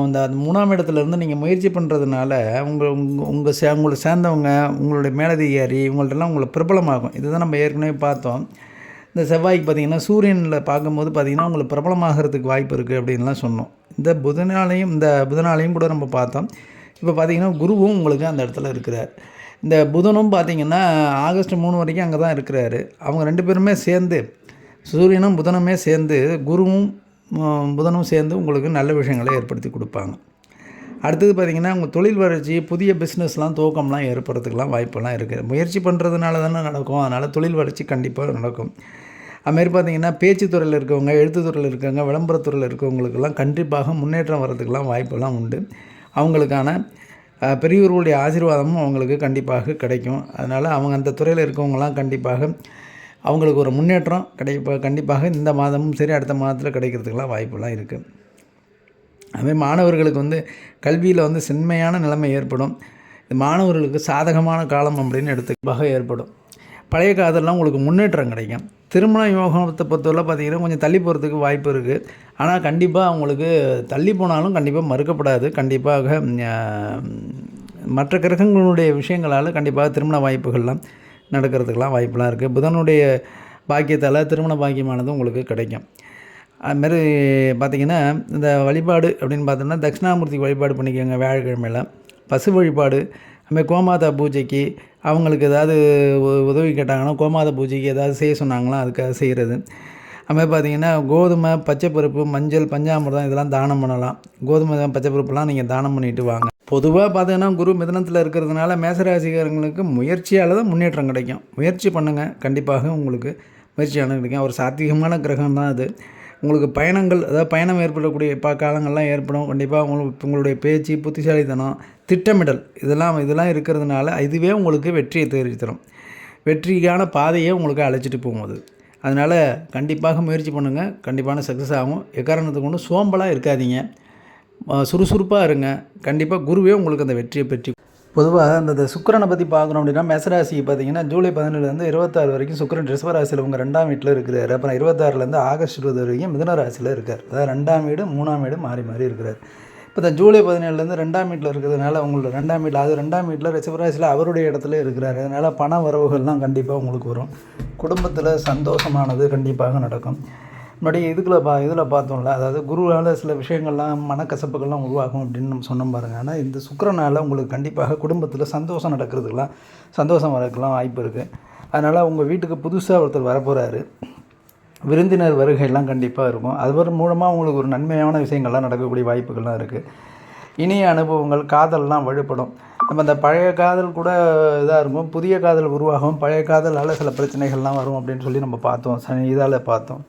அந்த 3ஆம் இடத்துலேருந்து நீங்கள் முயற்சி பண்ணுறதுனால உங்களை சேர்ந்தவங்க, உங்களுடைய மேலதிகாரி இவங்கள்ட்டெல்லாம் உங்களை பிரபலமாகும். இதுதான் நம்ம ஏற்கனவே பார்த்தோம். இந்த செவ்வாய்க்கு பார்த்திங்கன்னா சூரியனில் பார்க்கும்போது பார்த்திங்கன்னா உங்களுக்கு பிரபலமாகிறதுக்கு வாய்ப்பு இருக்குது அப்படின்லாம் சொன்னோம். இந்த புதனாலையும் கூட நம்ம பார்த்தோம். இப்போ பார்த்திங்கன்னா குருவும் உங்களுக்கு அந்த இடத்துல இருக்கிறார். இந்த புதனும் பார்த்திங்கன்னா ஆகஸ்ட் 3 வரைக்கும் அங்கே தான் இருக்கிறாரு. அவங்க 2 பேருமே சேர்ந்து, சூரியனும் புதனுமே சேர்ந்து, குருவும் புதனும் சேர்ந்து உங்களுக்கு நல்ல விஷயங்களை ஏற்படுத்தி கொடுப்பாங்க. அடுத்தது பார்த்திங்கன்னா உங்கள் தொழில் வளர்ச்சி, புதிய பிஸ்னஸ்லாம் துவக்கம்லாம் ஏற்படுறதுக்கெலாம் வாய்ப்பெல்லாம் இருக்குது. முயற்சி பண்ணுறதுனால தானே நடக்கும். அதனால் தொழில் வளர்ச்சி கண்டிப்பாக நடக்கும். அதுமாரி பார்த்திங்கன்னா பேச்சு துறையில் இருக்கவங்க, எழுத்துத்துறையில் இருக்கவங்க, விளம்பரத்துறையில் இருக்கவங்களுக்கெல்லாம் கண்டிப்பாக முன்னேற்றம் வர்றதுக்கெலாம் வாய்ப்பெல்லாம் உண்டு. அவங்களுக்கான பெரியவர்களுடைய ஆசீர்வாதமும் அவங்களுக்கு கண்டிப்பாக கிடைக்கும். அதனால் அவங்க அந்த துறையில் இருக்கவங்களாம் கண்டிப்பாக அவங்களுக்கு ஒரு முன்னேற்றம் கண்டிப்பாக இந்த மாதமும் சரி அடுத்த மாதத்தில் கிடைக்கிறதுக்கெலாம் வாய்ப்பெல்லாம் இருக்குது. அதுமாதிரி மாணவர்களுக்கு வந்து கல்வியில் வந்து செம்மையான நிலைமை ஏற்படும். இது மாணவர்களுக்கு சாதகமான காலம் அப்படின்னு எடுத்துக்காக ஏற்படும். பழைய காலத்திலலாம் உங்களுக்கு முன்னேற்றம் கிடைக்கும். திருமண யோகத்தை பொறுத்தவரை பார்த்திங்கன்னா கொஞ்சம் தள்ளி போகிறதுக்கு வாய்ப்பு இருக்குது. ஆனால் கண்டிப்பாக அவங்களுக்கு தள்ளி போனாலும் கண்டிப்பாக மறுக்கப்படாது. கண்டிப்பாக மற்ற கிரகங்களுடைய விஷயங்களால் கண்டிப்பாக திருமண வாய்ப்புகள்லாம் நடக்கிறதுக்கெலாம் வாய்ப்பெலாம் இருக்குது. புதனுடைய பாக்கியத்தால் திருமண பாக்கியமானது உங்களுக்கு கிடைக்கும். அதுமாரி பார்த்திங்கன்னா இந்த வழிபாடு அப்படின்னு பார்த்தோம்னா தட்சிணாமூர்த்தி வழிபாடு பண்ணிக்கோங்க வியாழக்கிழமையில். பசு வழிபாடு, அதுமாதிரி கோமாதா பூஜைக்கு அவங்களுக்கு ஏதாவது உதவி கேட்டாங்கன்னா கோமாதா பூஜைக்கு ஏதாவது செய்ய சொன்னாங்களோ அதுக்காக செய்கிறது. அதுமாதிரி பார்த்திங்கன்னா கோதுமை, பச்சைப்பருப்பு, மஞ்சள், பஞ்சாமிர்தம் இதெல்லாம் தானம் பண்ணலாம். கோதுமை, பச்சைப்பருப்புலாம் நீங்கள் தானம் பண்ணிட்டு வாங்க. பொதுவாக பார்த்தீங்கன்னா குரு மிதுனத்தில் இருக்கிறதுனால மேசராசிக்காரங்களுக்கு முயற்சியால் தான் முன்னேற்றம் கிடைக்கும். முயற்சி பண்ணுங்கள், கண்டிப்பாக உங்களுக்கு முயற்சியானது கிடைக்கும். ஒரு சாத்வீகமான கிரகம் தான் அது. உங்களுக்கு பயணங்கள், அதாவது பயணம் ஏற்படக்கூடிய காலங்கள்லாம் ஏற்படும். கண்டிப்பாக உங்களுடைய பேச்சு, புத்திசாலித்தனம், திட்டமிடல் இதெல்லாம் இருக்கிறதுனால இதுவே உங்களுக்கு வெற்றியை தேடி தரும். வெற்றிக்கான பாதையை உங்களுக்கு அழைச்சிட்டு போகும்போது, அதனால் கண்டிப்பாக முயற்சி பண்ணுங்கள். கண்டிப்பான சக்ஸஸ் ஆகும். எக்காரணத்துக்கு கொண்டு சோம்பலாக இருக்காதீங்க, சுறுசுறுப்பாக இருங்க. கண்டிப்பாக குருவே உங்களுக்கு அந்த வெற்றியை பெற்றி. பொதுவாக அந்த சுக்கிரனை பற்றி பார்க்கணும் அப்படின்னா, மேசராசி பார்த்தீங்கன்னா ஜூலை 17லேருந்து 26 வரைக்கும் சுக்கிரன் ரிஷபராசியில் உங்கள் 2ஆம் வீட்டில் இருக்கிறார். அப்புறம் 26லேருந்து ஆகஸ்ட் 20 வரைக்கும் மிதுன ராசியில் இருக்கார். அதாவது 2ஆம் வீடு 3ஆம் வீடு மாறி மாறி இருக்கிறார். இப்போ இந்த ஜூலை 17லேருந்து 2ஆம் வீட்டில் இருக்கிறதுனால உங்களோட 2ஆம் வீட்டில், அது 2ஆம் வீட்டில் ரிஷபராசியில் அவருடைய இடத்துல இருக்கிறார். அதனால் பண வரவுகள்லாம் கண்டிப்பாக உங்களுக்கு வரும். குடும்பத்தில் சந்தோஷமானது கண்டிப்பாக நடக்கும். முன்னாடி இதில் பார்த்தோம்ல, அதாவது குருவால் சில விஷயங்கள்லாம் மனக்கசப்புகள்லாம் உருவாகும் அப்படின்னு நம்ம சொன்னோம் பாருங்கள். ஆனால் இந்த சுக்கிரனால் உங்களுக்கு கண்டிப்பாக குடும்பத்தில் சந்தோஷம் நடக்கிறதுக்கெலாம், சந்தோஷம் வரதுக்கெலாம் வாய்ப்பு இருக்குது. அதனால் உங்கள் வீட்டுக்கு புதுசாக ஒருத்தர் வரப்போகிறாரு. விருந்தினர் வருகையெல்லாம் கண்டிப்பாக இருக்கும். அது மூலமாக உங்களுக்கு ஒரு நன்மையான விஷயங்கள்லாம் நடக்கக்கூடிய வாய்ப்புகள்லாம் இருக்குது. இனிய அனுபவங்கள், காதல்லாம் வலுப்படும். நம்ம இந்த பழைய காதல் கூட இதாக இருக்கும், புதிய காதல் உருவாகும். பழைய காதலால் சில பிரச்சனைகள்லாம் வரும் அப்படின்னு சொல்லி நம்ம பார்த்தோம். இதால் பார்த்தோம்,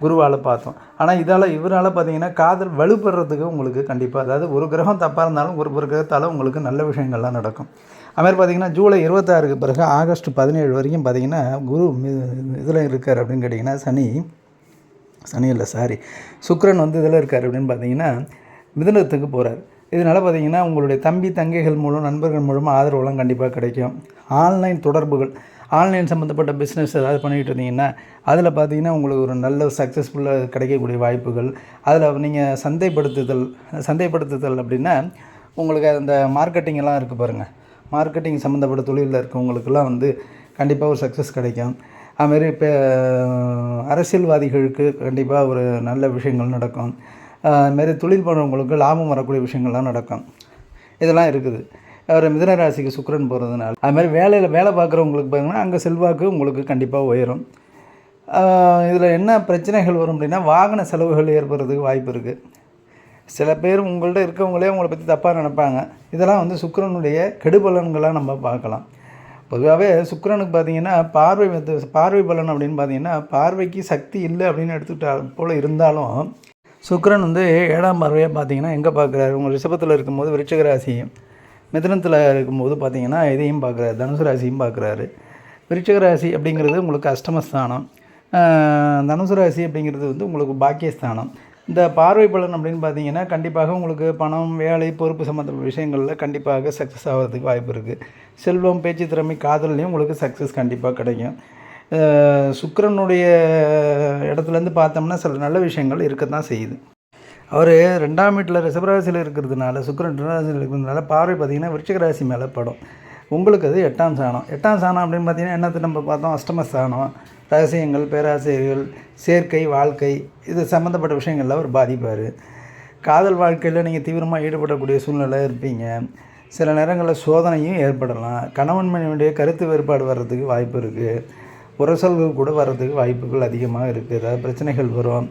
குருவால் பார்த்தோம். ஆனால் இவரால் பார்த்தீங்கன்னா காதல் வலுப்படுறதுக்கு உங்களுக்கு கண்டிப்பாக, அதாவது ஒரு கிரகம் தப்பாக இருந்தாலும் ஒரு கிரகத்தால் உங்களுக்கு நல்ல விஷயங்கள்லாம் நடக்கும். அதுமாதிரி பார்த்திங்கன்னா ஜூலை 26க்கு பிறகு ஆகஸ்ட் 17 வரைக்கும் பார்த்திங்கன்னா குரு இதில் இருக்கார் அப்படின்னு கேட்டிங்கன்னா, சுக்கிரன் வந்து இதில் இருக்கார் அப்படின்னு பார்த்தீங்கன்னா மிதுனத்துக்கு போகிறார். இதனால் பார்த்திங்கன்னா உங்களுடைய தம்பி தங்கைகள் மூலம், நண்பர்கள் மூலமாக ஆதரவுலாம் கண்டிப்பாக கிடைக்கும். ஆன்லைன் தொடர்புகள், ஆன்லைன் சம்மந்தப்பட்ட பிஸ்னஸ் ஏதாவது பண்ணிக்கிட்டு இருந்தீங்கன்னா அதில் பார்த்திங்கன்னா உங்களுக்கு ஒரு நல்ல சக்ஸஸ்ஃபுல்லாக கிடைக்கக்கூடிய வாய்ப்புகள். அதில் நீங்கள் சந்தைப்படுத்துதல் அப்படின்னா உங்களுக்கு அந்த மார்க்கெட்டிங்கெல்லாம் இருக்குது பாருங்கள். மார்க்கெட்டிங் சம்மந்தப்பட்ட தொழிலில் இருக்கவங்களுக்கெல்லாம் வந்து கண்டிப்பாக ஒரு சக்ஸஸ் கிடைக்கும். அதுமாரி இப்போ அரசியல்வாதிகளுக்கு கண்டிப்பாக ஒரு நல்ல விஷயங்கள் நடக்கும். அதுமாரி தொழில் பண்ணுறவங்களுக்கு லாபம் வரக்கூடிய விஷயங்கள்லாம் நடக்கும். இதெல்லாம் இருக்குது. அவர் மிதுன ராசிக்கு சுக்கிரன் போகிறதுனால. அதுமாதிரி வேலை பார்க்குறவங்களுக்கு பார்த்தீங்கன்னா அங்கே செல்வாக்கு உங்களுக்கு கண்டிப்பாக உயரும். இதில் என்ன பிரச்சனைகள் வரும் அப்படின்னா, வாகன செலவுகள் ஏற்படுறதுக்கு வாய்ப்பு இருக்குது. சில பேர் உங்கள்கிட்ட இருக்கவங்களே உங்களை பற்றி தப்பாக நினைப்பாங்க. இதெல்லாம் வந்து சுக்கிரனுடைய கெடுபலன்களாக நம்ம பார்க்கலாம். பொதுவாகவே சுக்கிரனுக்கு பார்த்திங்கன்னா பார்வை பலன் அப்படின்னு பார்த்திங்கன்னா, பார்வைக்கு சக்தி இல்லை அப்படின்னு எடுத்துக்கிட்டா போல் இருந்தாலும், சுக்கிரன் வந்து 7ஆம் பார்வையாக பார்த்திங்கன்னா எங்கே பார்க்குறாரு, உங்கள் ரிஷபத்தில் இருக்கும்போது விருச்சிக ராசியும், மிதுனத்தில் இருக்கும்போது பார்த்திங்கன்னா இதையும் பார்க்குறாரு, தனுசு ராசியும் பார்க்குறாரு. விருச்சிக ராசி அப்படிங்கிறது உங்களுக்கு அஷ்டமஸ்தானம், தனுசு ராசி அப்படிங்கிறது வந்து உங்களுக்கு பாக்கியஸ்தானம். இந்த பார்வை பலன் அப்படின்னு பார்த்தீங்கன்னா கண்டிப்பாக உங்களுக்கு பணம், வேலை, பொறுப்பு சம்மந்தப்பட்ட விஷயங்களில் கண்டிப்பாக சக்ஸஸ் ஆகிறதுக்கு வாய்ப்பு இருக்குது. செல்வம், பேச்சு திறமை, காதல்லையும் உங்களுக்கு சக்ஸஸ் கண்டிப்பாக கிடைக்கும். சுக்கிரனுடைய இடத்துலேருந்து பார்த்தோம்னா சில நல்ல விஷயங்கள் இருக்க தான் செய்யுது. அவர் 2ஆம் வீட்டில் ரிஷபராசியில் இருக்கிறதுனால, சுக்கிரன் 2ஆம் ராசியில் இருக்கிறதுனால பார்வை பார்த்திங்கன்னா விருச்சிக ராசி மேலே படும். உங்களுக்கு அது 8ஆம் ஸ்தானம். 8ஆம் ஸ்தானம் அப்படின்னு பார்த்திங்கன்னா என்னத்தை நம்ம பார்த்தோம், அஷ்டமஸ்தானம். ரகசியங்கள், பேராசைகள், சேர்க்கை, வாழ்க்கை, இது சம்மந்தப்பட்ட விஷயங்களில் அவர் பாதிப்பார். காதல் வாழ்க்கையில் நீங்கள் தீவிரமாக ஈடுபடக்கூடிய சூழ்நிலை இருப்பீங்க. சில நேரங்களில் சோதனையும் ஏற்படலாம். கணவன் மனைவியுடைய கருத்து வேறுபாடு வர்றதுக்கு வாய்ப்பு இருக்குது. உரசல்கள் கூட வர்றதுக்கு வாய்ப்புகள் அதிகமாக இருக்குது. ஏதாவது பிரச்சனைகள் வரும்.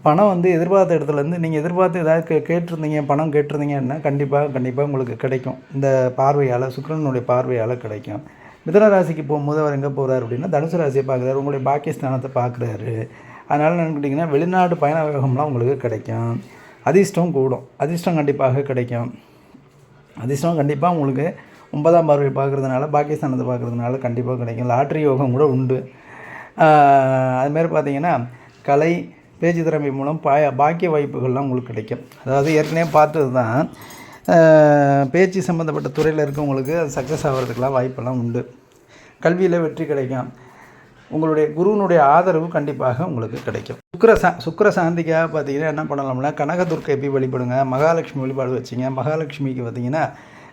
பணம் வந்து எதிர்பார்த்த இடத்துலேருந்து நீங்கள் எதிர்பார்த்து ஏதாவது கேட்டிருந்தீங்க, பணம் கேட்டிருந்தீங்கன்னா கண்டிப்பாக உங்களுக்கு கிடைக்கும். இந்த பார்வையால், சுக்கிரனுடைய பார்வையால் கிடைக்கும். மிதுன ராசிக்கு போகும்போது அவர் எங்கே போகிறார் அப்படின்னா தனுசு ராசியை பார்க்குறாரு, உங்களுடைய பாக்கியஸ்தானத்தை பார்க்குறாரு. அதனால் என்னென்னு கேட்டிங்கன்னா வெளிநாட்டு பயண வேகம்லாம் உங்களுக்கு கிடைக்கும். அதிர்ஷ்டம் கூடும். அதிர்ஷ்டம் கண்டிப்பாக கிடைக்கும். அதிர்ஷ்டம் கண்டிப்பாக உங்களுக்கு 9ஆம் பார்வை பார்க்குறதுனால, பாக்கியஸ்தானத்தை பார்க்குறதுனால கண்டிப்பாக கிடைக்கும். லாட்ரி யோகம் கூட உண்டு. அதுமாரி பார்த்திங்கன்னா கலை, பேச்சு திறமை மூலம் பாக்கிய வாய்ப்புகள்லாம் உங்களுக்கு கிடைக்கும். அதாவது ஏற்கனவே பார்த்தது தான், பேச்சு சம்மந்தப்பட்ட துறையில் இருக்கவங்களுக்கு அது சக்ஸஸ் ஆகிறதுக்கெலாம் வாய்ப்பெல்லாம் உண்டு. கல்வியில் வெற்றி கிடைக்கும். உங்களுடைய குருவினுடைய ஆதரவு கண்டிப்பாக உங்களுக்கு கிடைக்கும். சுக்கிர சாந்திக்காக பார்த்தீங்கன்னா என்ன பண்ணலாம்னா, கனகதுர்க்கை போய் வழிபடுங்க. மகாலட்சுமி வழிபாடு வச்சிங்க. மகாலட்சுமிக்கு பார்த்திங்கன்னா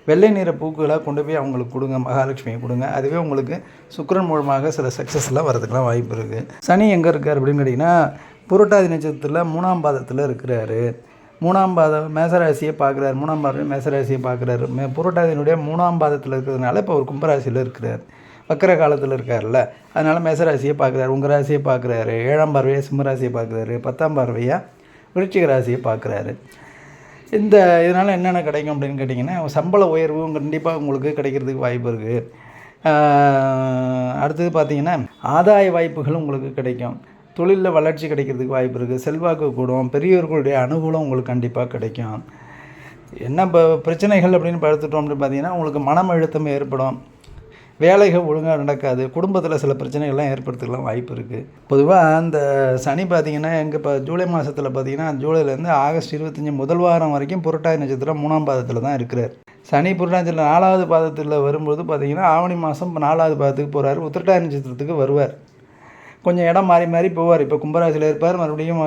வெள்ளை நிற பூக்களை கொண்டு போய் அவங்களுக்கு கொடுங்க, மகாலட்சுமியை கொடுங்க. அதுவே உங்களுக்கு சுக்கிரன் மூலமாக சில சக்ஸஸ்லாம் வரதுக்கெலாம் வாய்ப்பு இருக்குது. சனி எங்கே இருக்கார் அப்படின்னு கேட்டிங்கன்னா, புரட்டாதி நட்சத்திரத்தில் 3ஆம் பாதத்தில் இருக்கிறாரு. 3ஆம் பாதம் மேசராசியை பார்க்குறாரு. 3ஆம் பாதம் மேசராசியை பார்க்குறாரு. புரட்டாதியினுடைய 3ஆம் பாதத்தில் இருக்கிறதுனால இப்போ ஒரு கும்பராசியில் இருக்கிறார். வக்கர காலத்தில் இருக்கார்ல, அதனால் மேசராசியை பார்க்குறாரு. உங்கள் ராசியை பார்க்குறாரு. 7ஆம் பார்வையாக சிம்மராசியை பார்க்குறாரு. 10ஆம் பார்வையாக விருச்சிக ராசியை பார்க்குறாரு. இதனால் என்னென்ன கிடைக்கும் அப்படின்னு கேட்டிங்கன்னா, சம்பள உயர்வும் கண்டிப்பாக உங்களுக்கு கிடைக்கிறதுக்கு வாய்ப்பு இருக்குது. அடுத்தது பார்த்திங்கன்னா ஆதாய வாய்ப்புகள் உங்களுக்கு கிடைக்கும். தொழிலில் வளர்ச்சி கிடைக்கிறதுக்கு வாய்ப்பு இருக்குது. செல்வாக்கு கூடும். பெரியவர்களுடைய அனுகூலம் உங்களுக்கு கண்டிப்பாக கிடைக்கும். என்ன இப்போ பிரச்சனைகள் அப்படின்னு பார்த்துட்டோம் அப்படின்னு பார்த்தீங்கன்னா, உங்களுக்கு மனம் அழுத்தம் ஏற்படும். வேலைகள் ஒழுங்காக நடக்காது. குடும்பத்தில் சில பிரச்சனைகள்லாம் ஏற்படுத்திக்கலாம் வாய்ப்பு இருக்குது. பொதுவாக அந்த சனி பார்த்திங்கன்னா இப்போ ஜூலை மாதத்தில் பார்த்திங்கன்னா, ஜூலைலேருந்து ஆகஸ்ட் 25 முதல் வாரம் வரைக்கும் புரட்டாதி நட்சத்திரம் 3ஆம் பாதத்தில் தான் இருக்கிறார். சனி புரட்டாதியில் 4வது பாதத்தில் வரும்போது பார்த்திங்கன்னா, ஆவணி மாதம் 4வது பாதத்துக்கு போகிறார். உத்திரட்டாதி நட்சத்திரத்துக்கு வருவார். கொஞ்சம் இடம் மாறி மாறி போவார். இப்போ கும்பராசியில் இருப்பார், மறுபடியும்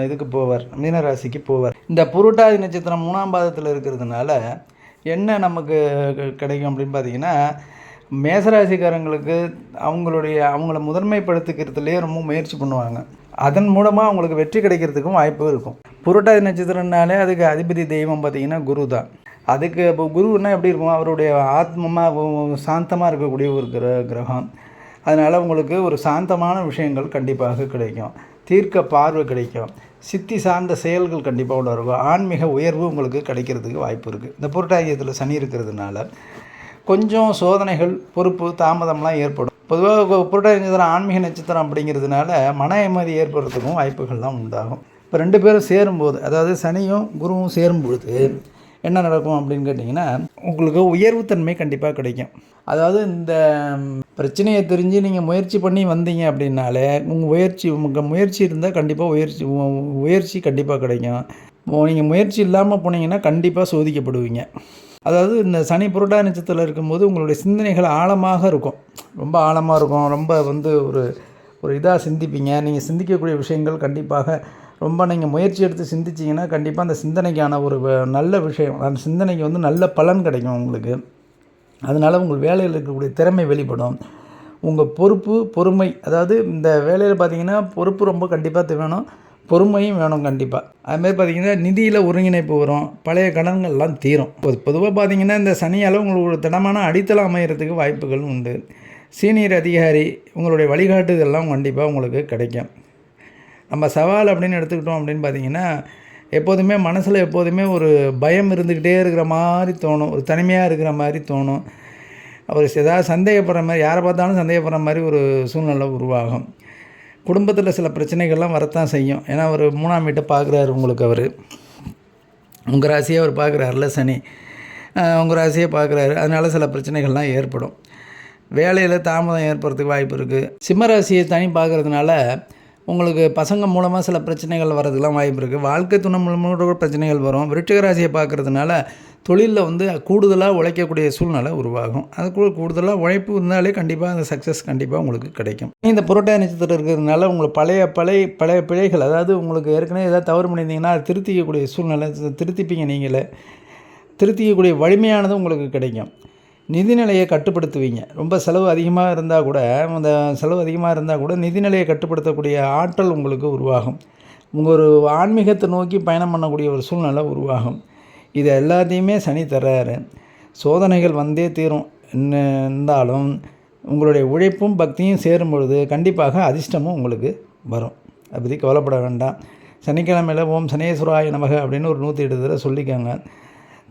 இதுக்கு போவார், மீனராசிக்கு போவார். இந்த புரட்டாதி நட்சத்திரம் 3ஆம் பாதத்தில் இருக்கிறதுனால என்ன நமக்கு கிடைக்கும் அப்படின்னு பார்த்தீங்கன்னா, மேசராசிக்காரங்களுக்கு அவங்கள முதன்மைப்படுத்திக்கிறதுலேயே ரொம்ப முயற்சி பண்ணுவாங்க. அதன் மூலமாக அவங்களுக்கு வெற்றி கிடைக்கிறதுக்கும் வாய்ப்பு இருக்கும். புரட்டாதி நட்சத்திரம்னாலே அதுக்கு அதிபதி தெய்வம் பார்த்திங்கன்னா குரு தான். அதுக்கு இப்போ குருன்னா எப்படி இருக்கும், அவருடைய ஆத்மமாக சாந்தமாக இருக்கக்கூடிய ஒரு கிரகம். அதனால் உங்களுக்கு ஒரு சாந்தமான விஷயங்கள் கண்டிப்பாக கிடைக்கும். தீர்க்க பார்வை கிடைக்கும். சித்தி சார்ந்த செயல்கள் கண்டிப்பாக உள்ள இருக்கும். ஆன்மீக உயர்வு உங்களுக்கு கிடைக்கிறதுக்கு வாய்ப்பு இருக்குது. இந்த புரட்டாதியத்தில் சனி இருக்கிறதுனால கொஞ்சம் சோதனைகள், பொறுப்பு, தாமதம்லாம் ஏற்படும். பொதுவாக புரட்டாதி நட்சத்திரம் ஆன்மீக நட்சத்திரம் அப்படிங்கிறதுனால மன நிம்மதி ஏற்படுறதுக்கும் வாய்ப்புகள்லாம் உண்டாகும். இப்போ 2 பேரும் சேரும்போது, அதாவது சனியும் குருவும் சேரும்பொழுது என்ன நடக்கும் அப்படின்னு கேட்டிங்கன்னா, உங்களுக்கு உயர்வுத்தன்மை கண்டிப்பாக கிடைக்கும். அதாவது இந்த பிரச்சனையை தெரிஞ்சு நீங்கள் முயற்சி பண்ணி வந்தீங்க அப்படின்னாலே உங்கள் முயற்சி இருந்தால் கண்டிப்பாக உயர்ச்சி கண்டிப்பாக கிடைக்கும். நீங்கள் முயற்சி இல்லாமல் போனீங்கன்னா கண்டிப்பாக சோதிக்கப்படுவீங்க. அதாவது இந்த சனி புரட்டாதி நட்சத்திரத்தில் இருக்கும்போது உங்களுடைய சிந்தனைகள் ஆழமாக இருக்கும். ரொம்ப ஆழமாக இருக்கும். ரொம்ப ஒரு இதாக சிந்திப்பீங்க. நீங்கள் சிந்திக்கக்கூடிய விஷயங்கள் கண்டிப்பாக ரொம்ப நீங்கள் முயற்சி எடுத்து சிந்திச்சிங்கன்னா கண்டிப்பாக அந்த சிந்தனைக்கான ஒரு நல்ல விஷயம், அந்த சிந்தனைக்கு நல்ல பலன் கிடைக்கும் உங்களுக்கு. அதனால் உங்கள் வேலையில் இருக்கக்கூடிய திறமை வெளிப்படும். உங்கள் பொறுப்பு, பொறுமை, அதாவது இந்த வேலையில் பார்த்திங்கன்னா பொறுப்பு ரொம்ப கண்டிப்பாக வேணும், பொறுமையும் வேணும் கண்டிப்பாக. அதுமாதிரி பார்த்திங்கன்னா நிதியில் ஒருங்கிணைப்பு வரும். பழைய கடன்கள்லாம் தீரும். பொதுவாக பார்த்திங்கன்னா இந்த சனியால் உங்களுக்கு ஒரு திடமான அடித்தளம் அமைகிறதுக்கு வாய்ப்புகள் உண்டு. சீனியர் அதிகாரி உங்களுடைய வழிகாட்டுதல்லாம் கண்டிப்பாக உங்களுக்கு கிடைக்கும். நம்ம சவால் அப்படின்னு எடுத்துக்கிட்டோம் அப்படின்னு பார்த்திங்கன்னா, எப்போதுமே மனசில் எப்போதுமே ஒரு பயம் இருந்துக்கிட்டே இருக்கிற மாதிரி தோணும். ஒரு தனிமையாக இருக்கிற மாதிரி தோணும். அவர் ஏதாவது சந்தேகப்படுற மாதிரி, யாரை பார்த்தாலும் சந்தேகப்படுற மாதிரி ஒரு சூழ்நிலை உருவாகும். குடும்பத்தில் சில பிரச்சனைகள்லாம் வரத்தான் செய்யும். ஏன்னா அவர் 3ஆம் வீட்டை பார்க்குறாரு உங்களுக்கு. அவர் உங்கள் ராசியை அவர் பார்க்குறாருல சனி, உங்கள் ராசியை பார்க்குறாரு. அதனால் சில பிரச்சனைகள்லாம் ஏற்படும். வேலையில் தாமதம் ஏற்படுறதுக்கு வாய்ப்பு இருக்குது. சிம்ம ராசியை தனி பார்க்குறதுனால உங்களுக்கு பசங்க மூலமாக சில பிரச்சனைகள் வரதுக்கெலாம் வாய்ப்பு இருக்குது. வாழ்க்கை துணை மூலமாக கூட பிரச்சனைகள் வரும். விருச்சிக ராசியை பார்க்குறதுனால தொழிலில் கூடுதலாக உழைக்கக்கூடிய சூழ்நிலை உருவாகும். அதுக்கு கூடுதலாக உழைப்பு இருந்தாலே கண்டிப்பாக அந்த சக்ஸஸ் கண்டிப்பாக உங்களுக்கு கிடைக்கும். இந்த புரட்டாதி நட்சத்திரம் இருக்கிறதுனால உங்களுக்கு பழைய பிழைகள், அதாவது உங்களுக்கு ஏற்கனவே ஏதாவது தவறு பண்ணியிருந்தீங்கன்னா அதை திருத்திக்கக்கூடிய சூழ்நிலை, திருத்திப்பீங்க. நீங்களே திருத்திக்கக்கூடிய வலிமையானது உங்களுக்கு கிடைக்கும். நிதிநிலையை கட்டுப்படுத்துவீங்க. ரொம்ப செலவு அதிகமாக இருந்தால் கூட நிதிநிலையை கட்டுப்படுத்தக்கூடிய ஆற்றல் உங்களுக்கு உருவாகும். உங்கள் ஒரு ஆன்மீகத்தை நோக்கி பயணம் பண்ணக்கூடிய ஒரு சூழ்நிலை உருவாகும். இது எல்லாத்தையுமே சனி தர்றாரு. சோதனைகள் வந்தே தீரும். இருந்தாலும் உங்களுடைய உழைப்பும் பக்தியும் சேரும் பொழுது கண்டிப்பாக அதிர்ஷ்டமும் உங்களுக்கு வரும். அதை பற்றி கவலைப்பட வேண்டாம். சனிக்கிழமையில் ஓம் சனீஸ்வராய நமக அப்படின்னு ஒரு 108 தடவை சொல்லிக்கோங்க.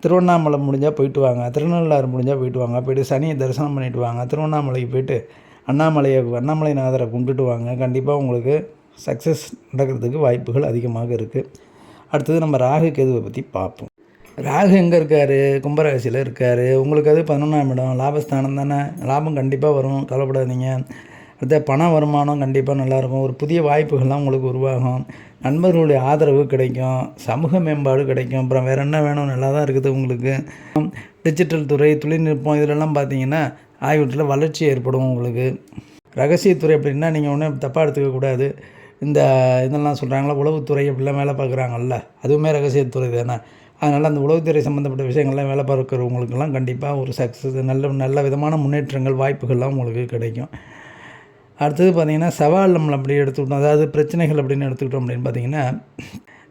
திருவண்ணாமலை முடிஞ்சால் போயிட்டு வாங்க. திருநள்ளாறு முடிஞ்சால் போயிட்டு வாங்க. போய்ட்டு சனியை தரிசனம் பண்ணிவிட்டு வாங்க. திருவண்ணாமலைக்கு போய்ட்டு அண்ணாமலைநாதரை கும்பிட்டுட்டு வாங்க. கண்டிப்பாக உங்களுக்கு சக்ஸஸ் நடக்கிறதுக்கு வாய்ப்புகள் அதிகமாக இருக்குது. அடுத்தது நம்ம ராகு கேதுவை பற்றி பார்ப்போம். ராகு எங்கே இருக்கார்? கும்பராசியில் இருக்கார். உங்களுக்கு அது 11ஆம் இடம், லாபஸ்தானம் தானே. லாபம் கண்டிப்பாக வரும், கவலைப்படாதீங்க. அடுத்த பண வருமானம் கண்டிப்பாக நல்லாயிருக்கும். ஒரு புதிய வாய்ப்புகள்லாம் உங்களுக்கு உருவாகும். நண்பர்களுடைய ஆதரவு கிடைக்கும். சமூக மேம்பாடு கிடைக்கும். அப்புறம் வேறு என்ன வேணும், நல்லா தான் இருக்குது உங்களுக்கு. டிஜிட்டல் துறை, தொழில்நுட்பம் இதிலெல்லாம் பார்த்தீங்கன்னா ஆகியவற்றில் வளர்ச்சி ஏற்படும் உங்களுக்கு. ரகசியத்துறை அப்படின்னா நீங்கள் ஒன்றும் தப்பாக எடுத்துக்கக்கூடாது. இதெல்லாம் சொல்கிறாங்களா, உளவுத்துறை அப்படிலாம் வேலை பார்க்குறாங்கல்ல, அதுவுமே ரகசியத்துறை தானே. அதனால் அந்த உளவுத்துறை சம்மந்தப்பட்ட விஷயங்கள்லாம் வேலை பார்க்குறவங்களுக்கெல்லாம் கண்டிப்பாக ஒரு சக்ஸஸ், நல்ல விதமான முன்னேற்றங்கள், வாய்ப்புகள்லாம் உங்களுக்கு கிடைக்கும். அடுத்தது பார்த்திங்கன்னா சவால் நம்மளை அப்படி எடுத்துக்கிட்டோம், அதாவது பிரச்சனைகள் அப்படின்னு எடுத்துக்கிட்டோம் அப்படின்னு பார்த்திங்கன்னா,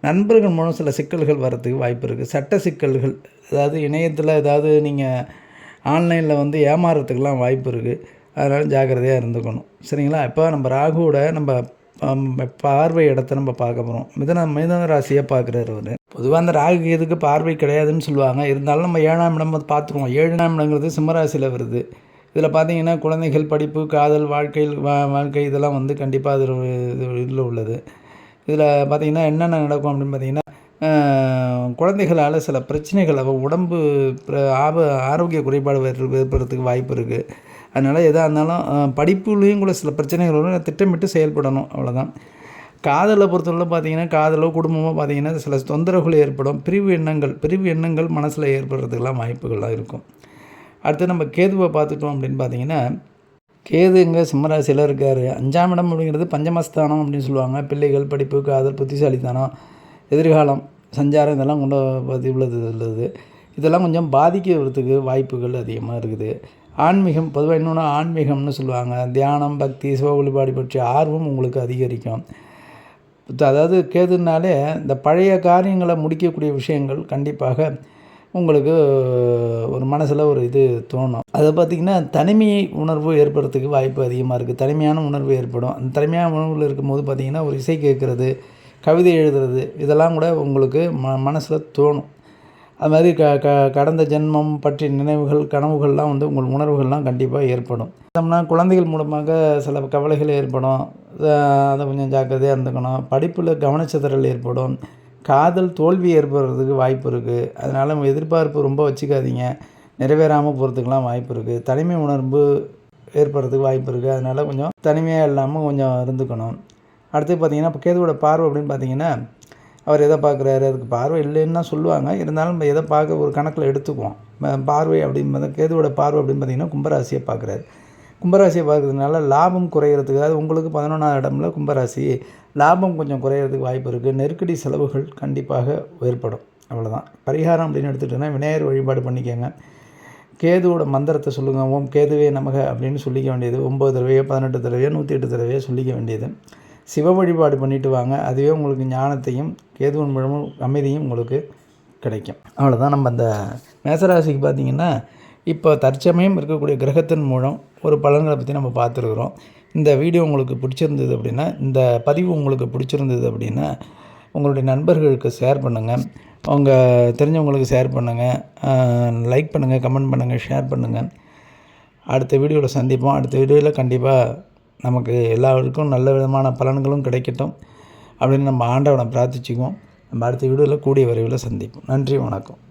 நண்பர்கள் மூலம் சில சிக்கல்கள் வரத்துக்கு வாய்ப்பு இருக்குது. சட்ட சிக்கல்கள், அதாவது இணையத்தில் ஏதாவது நீங்கள் ஆன்லைனில் ஏமாறுறதுக்கெலாம் வாய்ப்பு இருக்குது. அதனால் ஜாக்கிரதையாக இருந்துக்கணும். சரிங்களா? இப்போ நம்ம ராகுவோட பார்வை இடத்த நம்ம பார்க்க போகிறோம். மிதன ராசியாக பார்க்குறாரு அவர். பொதுவாக அந்த ராகு எதுக்கு பார்வை கிடையாதுன்னு சொல்லுவாங்க. இருந்தாலும் நம்ம 7ஆம் இடம் பார்த்துருவோம். 7ஆம் இடங்கிறது சிம்மராசியில் வருது. இதில் பார்த்தீங்கன்னா குழந்தைகள் படிப்பு, காதல், வாழ்க்கை இதெல்லாம் வந்து கண்டிப்பாக அது இதில் உள்ளது. இதில் பார்த்தீங்கன்னா என்னென்ன நடக்கும் அப்படின்னு பார்த்தீங்கன்னா, குழந்தைகளால் சில பிரச்சனைகள் உடம்பு ஆரோக்கிய குறைபாடு ஏற்படுறதுக்கு வாய்ப்பு இருக்குது. அதனால் எதாக இருந்தாலும் படிப்புலேயும் கூட சில பிரச்சனைகள் வரும். திட்டமிட்டு செயல்படணும், அவ்வளோதான். காதலை பொறுத்தவரை பார்த்தீங்கன்னா, காதலோ குடும்பமோ பார்த்தீங்கன்னா சில தொந்தரவுகள் ஏற்படும். பிரிவு எண்ணங்கள் மனசில் ஏற்படுறதுக்கெல்லாம் வாய்ப்புகள்லாம் இருக்கும். அடுத்து நம்ம கேதுவை பார்த்துட்டோம் அப்படின்னு பார்த்தீங்கன்னா, கேது இங்கே சிம்மராசியில் இருக்கார். 5ஆம் இடம் அப்படிங்கிறது பஞ்சமஸ்தானம் அப்படின்னு சொல்லுவாங்க. பிள்ளைகள், படிப்பு, காதல், புத்திசாலித்தனம், எதிர்காலம், சஞ்சாரம் இதெல்லாம் கொண்ட உள்ளது. இதெல்லாம் கொஞ்சம் பாதிக்கிறதுக்கு வாய்ப்புகள் அதிகமாக இருக்குது. ஆன்மீகம் பொதுவாக இன்னொன்று ஆன்மீகம்னு சொல்லுவாங்க. தியானம், பக்தி, சிவ வழிபாடு பற்றிய ஆர்வம் உங்களுக்கு அதிகரிக்கும். அதாவது கேதுனாலே இந்த பழைய காரியங்களை முடிக்கக்கூடிய விஷயங்கள் கண்டிப்பாக உங்களுக்கு ஒரு மனசில் ஒரு இது தோணும். அதை பார்த்திங்கன்னா தனிமை உணர்வு ஏற்படுறதுக்கு வாய்ப்பு அதிகமாக இருக்குது. தனிமையான உணர்வு ஏற்படும். அந்த தனிமையான உணர்வில் இருக்கும்போது பார்த்திங்கன்னா ஒரு இசை கேட்குறது, கவிதை எழுதுறது இதெல்லாம் கூட உங்களுக்கு மனசில் தோணும். அது மாதிரி கடந்த ஜென்மம் பற்றிய நினைவுகள், கனவுகள்லாம் வந்து உங்கள் உணர்வுகள்லாம் கண்டிப்பாக ஏற்படும். குழந்தைகள் மூலமாக சில கவலைகள் ஏற்படும். அதை கொஞ்சம் ஜாக்கிரதையாக இருந்துக்கணும். படிப்பில் கவனச்சிதறல் ஏற்படும். காதல் தோல்வி ஏற்படுறதுக்கு வாய்ப்பு இருக்குது. அதனால் எதிர்பார்ப்பு ரொம்ப வச்சுக்காதீங்க. நிறைவேறாமல் போகிறதுக்கெலாம் வாய்ப்பு இருக்குது. தனிமை உணர்வு ஏற்படுறதுக்கு வாய்ப்பு இருக்குது. அதனால் கொஞ்சம் தனிமையாக இல்லாமல் கொஞ்சம் இருந்துக்கணும். அடுத்து பார்த்திங்கன்னா இப்போ கேதுவோட பார்வை அப்படின்னு பார்த்திங்கன்னா, அவர் எதை பார்க்குறாரு, அதுக்கு பார்வை இல்லைன்னு தான் சொல்லுவாங்க. இருந்தாலும் நம்ம எதை பார்க்க ஒரு கணக்கில் எடுத்துக்குவோம். பார்வை அப்படின்னு கேதுவோட பார்வை அப்படின்னு பார்த்திங்கன்னா கும்பராசியை பார்க்குறாரு. கும்பராசியை பார்க்குறதுனால லாபம் குறையிறதுக்கு, அதாவது உங்களுக்கு 11ஆம் இடம்ல கும்பராசி, லாபம் கொஞ்சம் குறையிறதுக்கு வாய்ப்பு இருக்குது. நெருக்கடி செலவுகள் கண்டிப்பாக ஏற்படும், அவ்வளோதான். பரிகாரம் அப்படின்னு எடுத்துகிட்டோன்னா விநாயகர் வழிபாடு பண்ணிக்கோங்க. கேதுவோட மந்திரத்தை சொல்லுங்கள். ஓம் கேதுவே நமக அப்படின்னு சொல்லிக்க வேண்டியது 9 தடவையோ 18 தடவையோ 108 தடவையோ சொல்லிக்க வேண்டியது. சிவ வழிபாடு பண்ணிவிட்டு வாங்க. அதுவே உங்களுக்கு ஞானத்தையும் கேதுவின் மூலமும் அமைதியும் உங்களுக்கு கிடைக்கும், அவ்வளோதான். நம்ம அந்த மேசராசிக்கு பார்த்திங்கன்னா இப்போ தற்சமயம் இருக்கக்கூடிய கிரகத்தின் மூலம் ஒரு பலன்களை பற்றி நம்ம பார்த்துருக்குறோம். இந்த வீடியோ உங்களுக்கு பிடிச்சிருந்தது அப்படின்னா, இந்த பதிவு உங்களுக்கு பிடிச்சிருந்தது அப்படின்னா உங்களுடைய நண்பர்களுக்கு ஷேர் பண்ணுங்கள். அவங்க தெரிஞ்சவங்களுக்கு ஷேர் பண்ணுங்கள். லைக் பண்ணுங்கள், கமெண்ட் பண்ணுங்கள், ஷேர் பண்ணுங்கள். அடுத்த வீடியோவில் சந்திப்போம். அடுத்த வீடியோவில் கண்டிப்பாக நமக்கு எல்லாருக்கும் நல்ல விதமான பலன்களும் கிடைக்கட்டும் அப்படின்னு நம்ம ஆண்டவனை பிரார்த்திச்சுக்குவோம். நம்ம அடுத்த வீடியோவில் கூடிய விரைவில் சந்திப்போம். நன்றி, வணக்கம்.